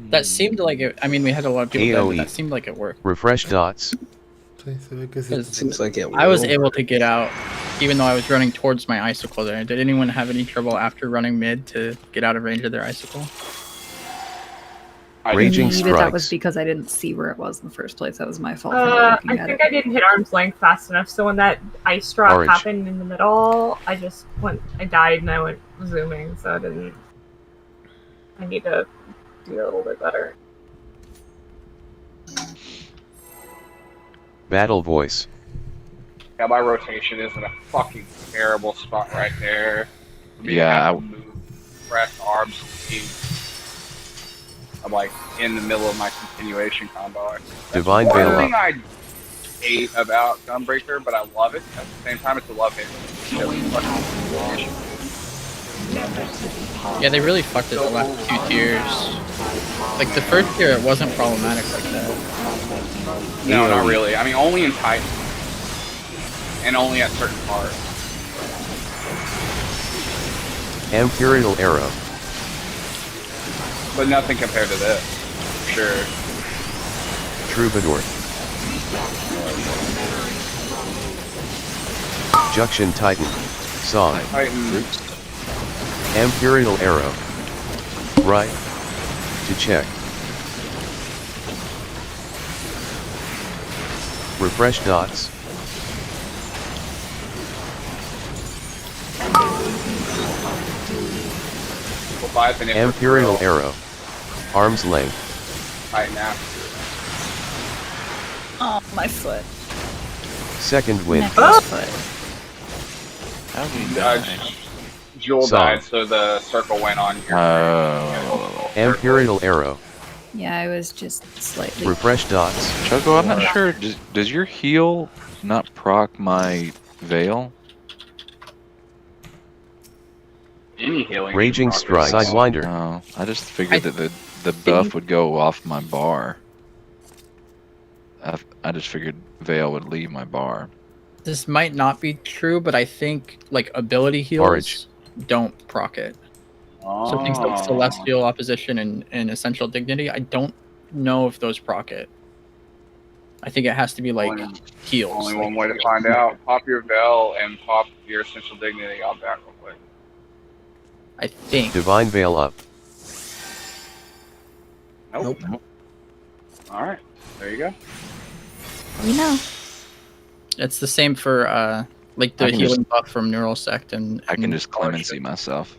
That seemed like it. I mean, we had a lot of people dead, but AoE. that seemed like it worked. Refresh dots. Seems like it I was will. able to get out, even though I was running towards my icicle there. Did anyone have any trouble after running mid to get out of range of their icicle? Raging Maybe that was Strikes. because I didn't see where it was in the first place. That was my fault. For not I looking at think it. I didn't hit arm's length fast enough, so when that ice drop Orange. happened in the middle, I just went. I died and I went zooming, so I didn't. I need to do a little bit better. Battle Voice. Yeah, my rotation is in a fucking terrible spot right there. For me to Yeah, have to move, press arms. I'm like in the middle of my continuation combo. Divine One Veil thing up. I hate about Gunbreaker, but I love it. At the same time, it's a love hate. It's just fucking Yeah, they really fucked it the last 2 tiers. Like the first tier, it wasn't problematic like that. No, not really. I mean, only in Titan. And only at certain parts. Imperial Arrow. But nothing compared to this. For sure. Troubadour. Junction Titan. Song. Titan. Imperial Arrow. Right. To check. Refresh dots. Leviathan in for Imperial thrill. Arrow. Arm's length. Titan after. Oh, my foot. Second wind. Necklace foot. How did he die? Jewel Song. died, so the circle went on your screen. Imperial Arrow. Yeah, I was just slightly. Refresh dots. Choco, I'm not sure. Does your heal not proc my veil? Any healing. Raging Strike. Sidewinder. No, I just figured that the buff would go off my bar. I just figured veil would leave my bar. This might not be true, but I think like ability heals Forage. don't proc it. So things like Celestial Opposition and Essential Dignity, I don't know if those proc it. I think it has to be like heals. Only like, one way to find out. Pop your veil and pop your Essential Dignity. I'll back real quick. I think. Divine Veil up. Nope. All right, there you go. You know. It's the same for like the healing buff from Neural Sect and I can just clemency myself.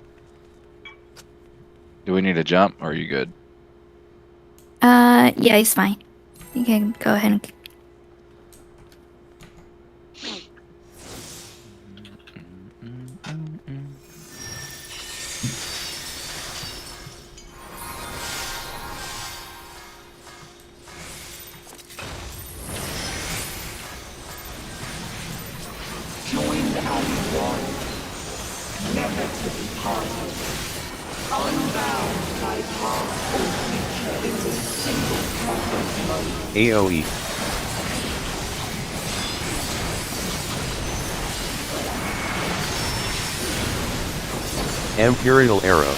Do we need a jump, or are you good? Yeah, it's fine. You can go ahead and. Joined as one, never to be parted. Unbound by past or future in this single perfect moment. AoE. Imperial Arrow.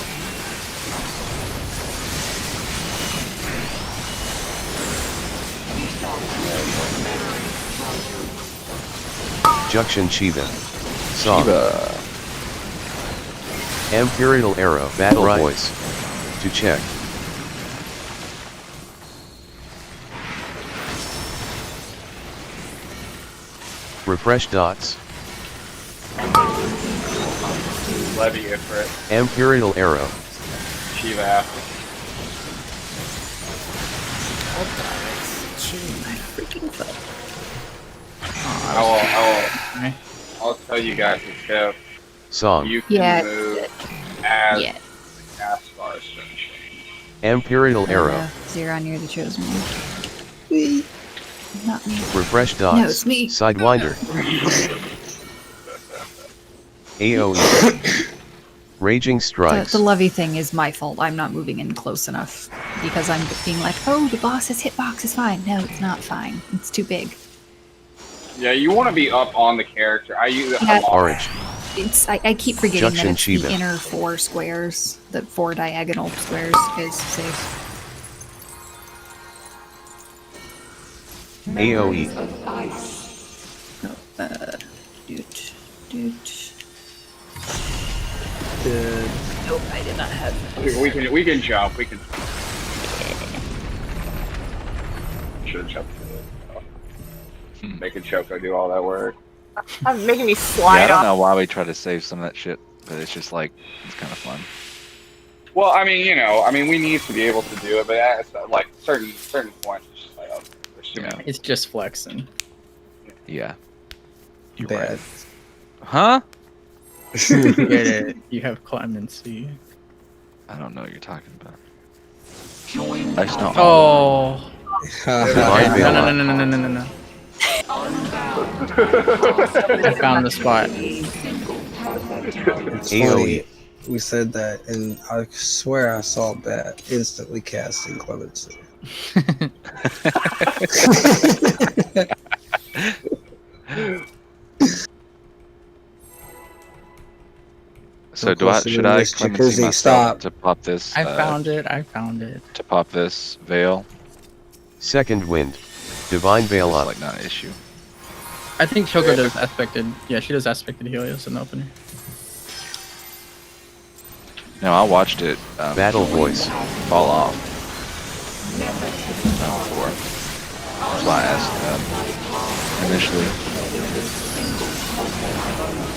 Junction Shiva. Song. Imperial Arrow. Battle Voice. To check. Refresh dots. Levy Ifrit. Imperial Arrow. Shiva. I'll tell you guys a tip. Song. You can move as Yeah. the cast bar is finishing. Imperial Arrow. Xeron, you're the chosen one. Not me. Refresh dots. No, it's me. Sidewinder. AoE. Raging Strikes. The Levy thing is my fault. I'm not moving in close enough because I'm being like, oh, the boss's hitbox is fine. No, it's not fine. It's too big. Yeah, you want to be up on the character. I use it. Orange. It's I keep forgetting Junction that it's Shiva. the inner 4 squares, the 4 diagonal squares is safe. AoE. Nope, I did not have. We can jump. We can. Should have jumped. Making Choco do all that work. I'm making me slide I don't off. know why we try to save some of that shit, but it's just like it's kind of fun. Well, I mean, we need to be able to do it, but at like certain points, it's just like, oh, there's too many. It's just flexing. Yeah. You're Bad. right. Huh? You get it. You have clemency. I don't know what you're talking about. Joined I just know. Oh. Divine Veil up. No. I found the spot. It's funny. We said that, and I swear I saw Bat instantly casting Clemency. So should I clemency myself to pop this? I found it. To pop this veil. Second Wind. Divine Veil up. Like not an issue. I think Choco does aspected. Yeah, she does aspected Helios in the opener. No, I watched it. Battle Voice. Fall off. Before. That's why I asked initially.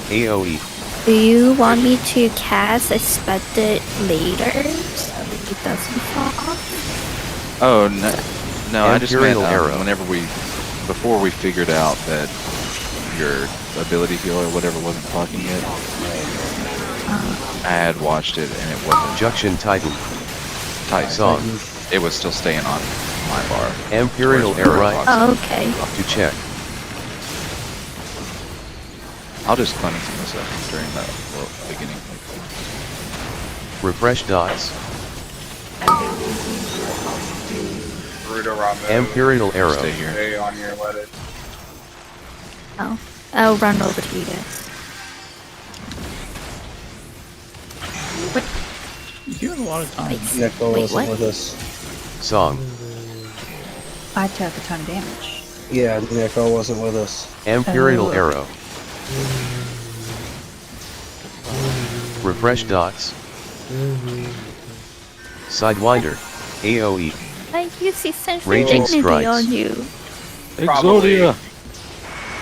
AoE. Do you want me to cast expected later so it doesn't fall off? Oh no, I just meant Imperial Arrow. before we figured out that your ability healer or whatever wasn't talking yet. I had watched it and it wasn't. Junction Titan. Titan Song. It was still staying on my bar. Imperial Arrow. Oh, okay. To check. I'll just cleanse this up during the beginning. Refresh dots. Imperial Arrow. Stay here. Stay on here, let it. Oh, I'll run over to you guys. You have a lot of time. Nico Wait, wasn't what? with us. Song. I took a ton of damage. Yeah, Nico wasn't with us. Imperial Oh. Arrow. Refresh dots. Sidewinder. AoE. I use essential Raging dignity strikes. on you. Exodia.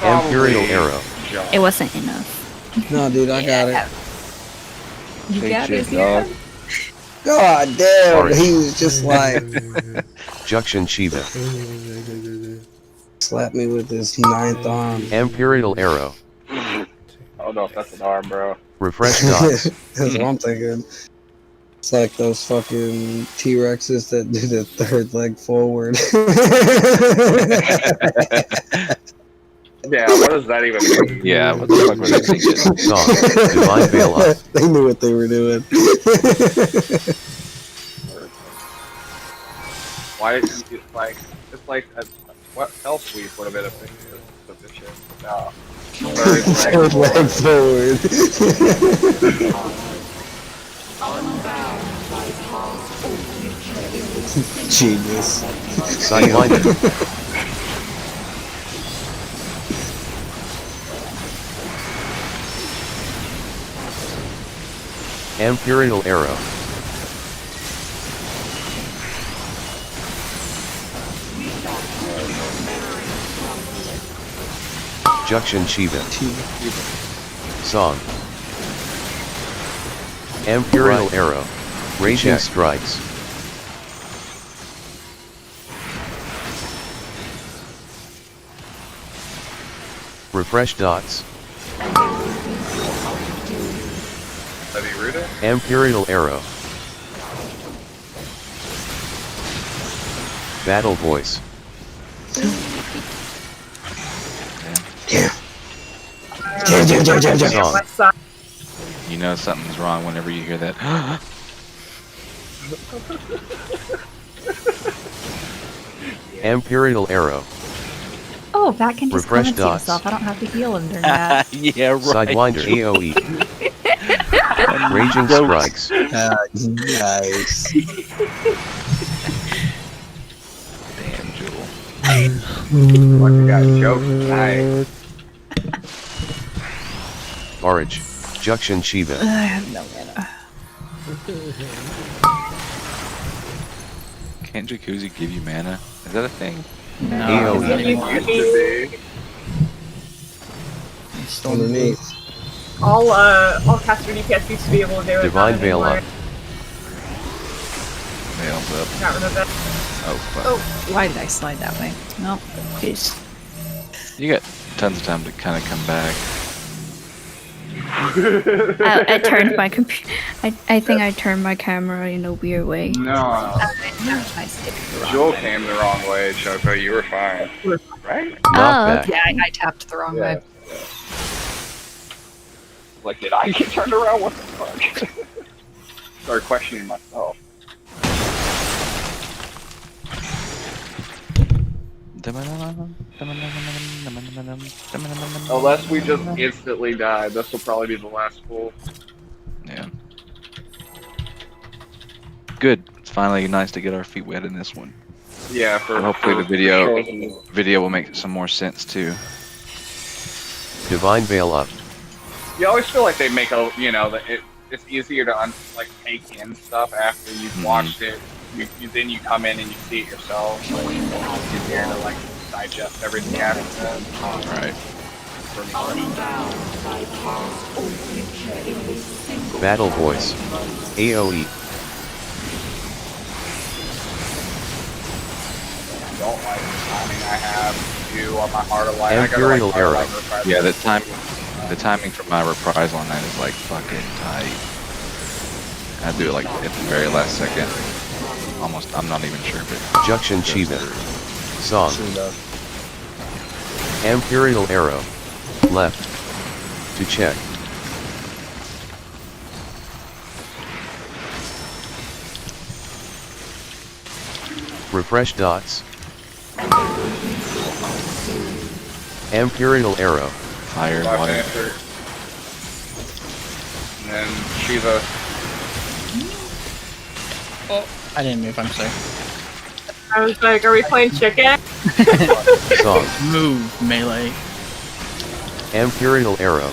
Imperial Arrow. It wasn't enough. No, dude, I got it. You Take got shit, it, dog. God damn, Alright. he was just like Junction Shiva. slapped me with his 9th arm. Imperial Arrow. I don't know if that's an arm, bro. Refresh dots. That's what I'm thinking. It's like those fucking T-Rexes that do the 3rd leg forward. Yeah, what does that even mean? Yeah, what the fuck were they thinking? Song. Divine Veil up. They knew what they were doing. Why? It's like a, what else sweep would have been a thing of this shit. No. 3rd leg forward. Genius. Sidewinder. Imperial Arrow. Junction Shiva. Song. Imperial Arrow. Raging Check. strikes. Refresh dots. Heavy rooted? Imperial Arrow. Battle voice. Song. My son. You know something's wrong whenever you hear that. Imperial Arrow. Oh, that can just Refresh cleanse dots. himself. I don't have to heal him during that. Yeah, right. Sidewinder AoE. Raging strikes. Nice. Damn, Jewel. Fucking got jokes tonight. Forage. Junction Shiva. I have no mana. Can't Jacuzzi give you mana? Is that a thing? AoE. Underneath. All caster DPS used to be able to do it. Divine not Veil anymore. up. Nails up. Got rid of it. Oh, fuck. Oh, why did I slide that way? Nope. Jeez. You got tons of time to kind of come back. I turned my computer. I think I turned my camera in a weird way. No. I stick the wrong Joel way. came the wrong way, Choco. You were fine. Right? Knockback. Yeah, I tapped the wrong way. Like, did I get turned around? What the fuck? Started questioning myself. Unless we just instantly died, this will probably be the last pool. Yeah. Good. It's finally nice to get our feet wet in this one. Yeah, for Hopefully the for video sure. will make some more sense too. Divine Veil up. You always feel like they make a, you know, that it's easier to take in stuff after you've watched it. Then you come in and you see it yourself. Like, it's easier to like digest everything after that. Right. For me. Battle voice. AoE. I don't like timing I have to do on my Heart of Light. Imperial I gotta, like, Arrow. reprise Yeah, it. the timing for my reprisal on that is like fucking tight. I do it like at the very last second. Almost, I'm not even sure, but Juction Chiba. Song. Chiba. Imperial Arrow. Left. To check. Refresh dots. Imperial Arrow. fire, Black water. Panther. And then Shiva. Oh, I didn't move, I'm sorry. I was like, are we playing chicken? Song. Move, melee. Imperial Arrow.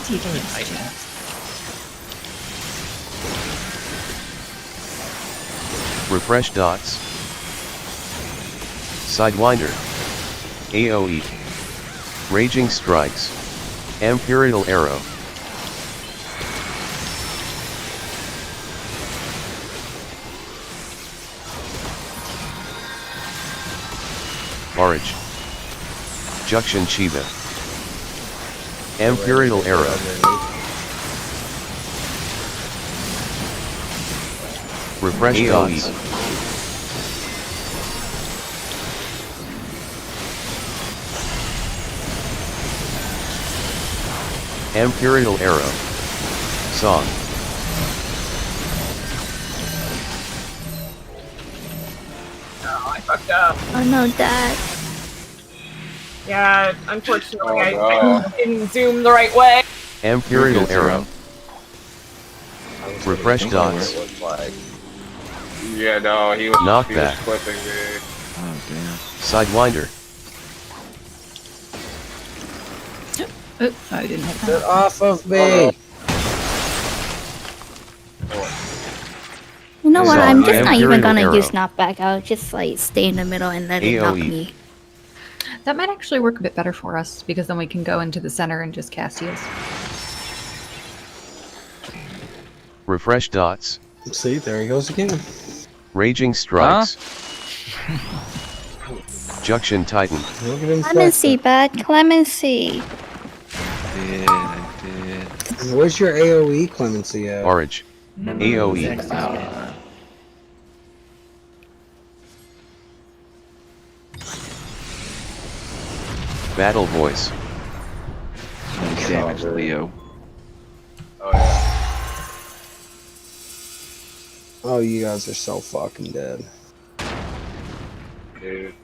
Refresh dots. Sidewinder. AoE. Raging Strikes. Imperial Arrow. Forage. Juction Chiba. Imperial Arrow. Refresh dots. Imperial Arrow. Song. Oh, I fucked up. Oh no, Dad. Yeah, unfortunately, Oh, I didn't zoom the right way. Imperial Arrow. Refresh dots. Yeah, no, he was Knockback. clipping me. Oh damn. Sidewinder. Oops, I didn't hit Get that. off of me! You know what? Song. I'm just not even Imperial gonna Arrow. use knockback. I'll just like stay in the middle and let it knock AoE. me. That might actually work a bit better for us because then we can go into the center and just cast heals. Refresh dots. See, there he goes again. Raging Strikes. Juction Titan. Look at him. Clemency, bad clemency. I did. Where's your AoE clemency at? Forage. AoE. Battle Voice. Nice damage, Leo. Oh, yeah. Oh, you guys are so fucking dead. Dude.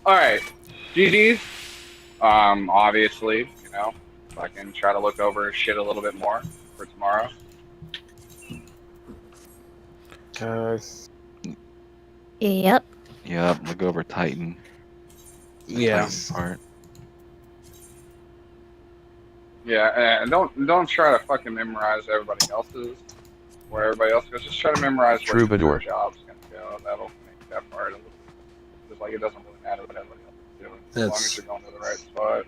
Alright. GG's. Obviously, you know, if I can try to look over shit a little bit more for tomorrow. Yep. Yep, look over Titan. Yeah. Titan part. Yeah, and don't try to fucking memorize everybody else's, where everybody else goes. Just try to memorize where Troubadour. your job's gonna go. That'll make that part a little. Just like it doesn't really matter what everybody else is doing, as long as That's- you're going to the right spot.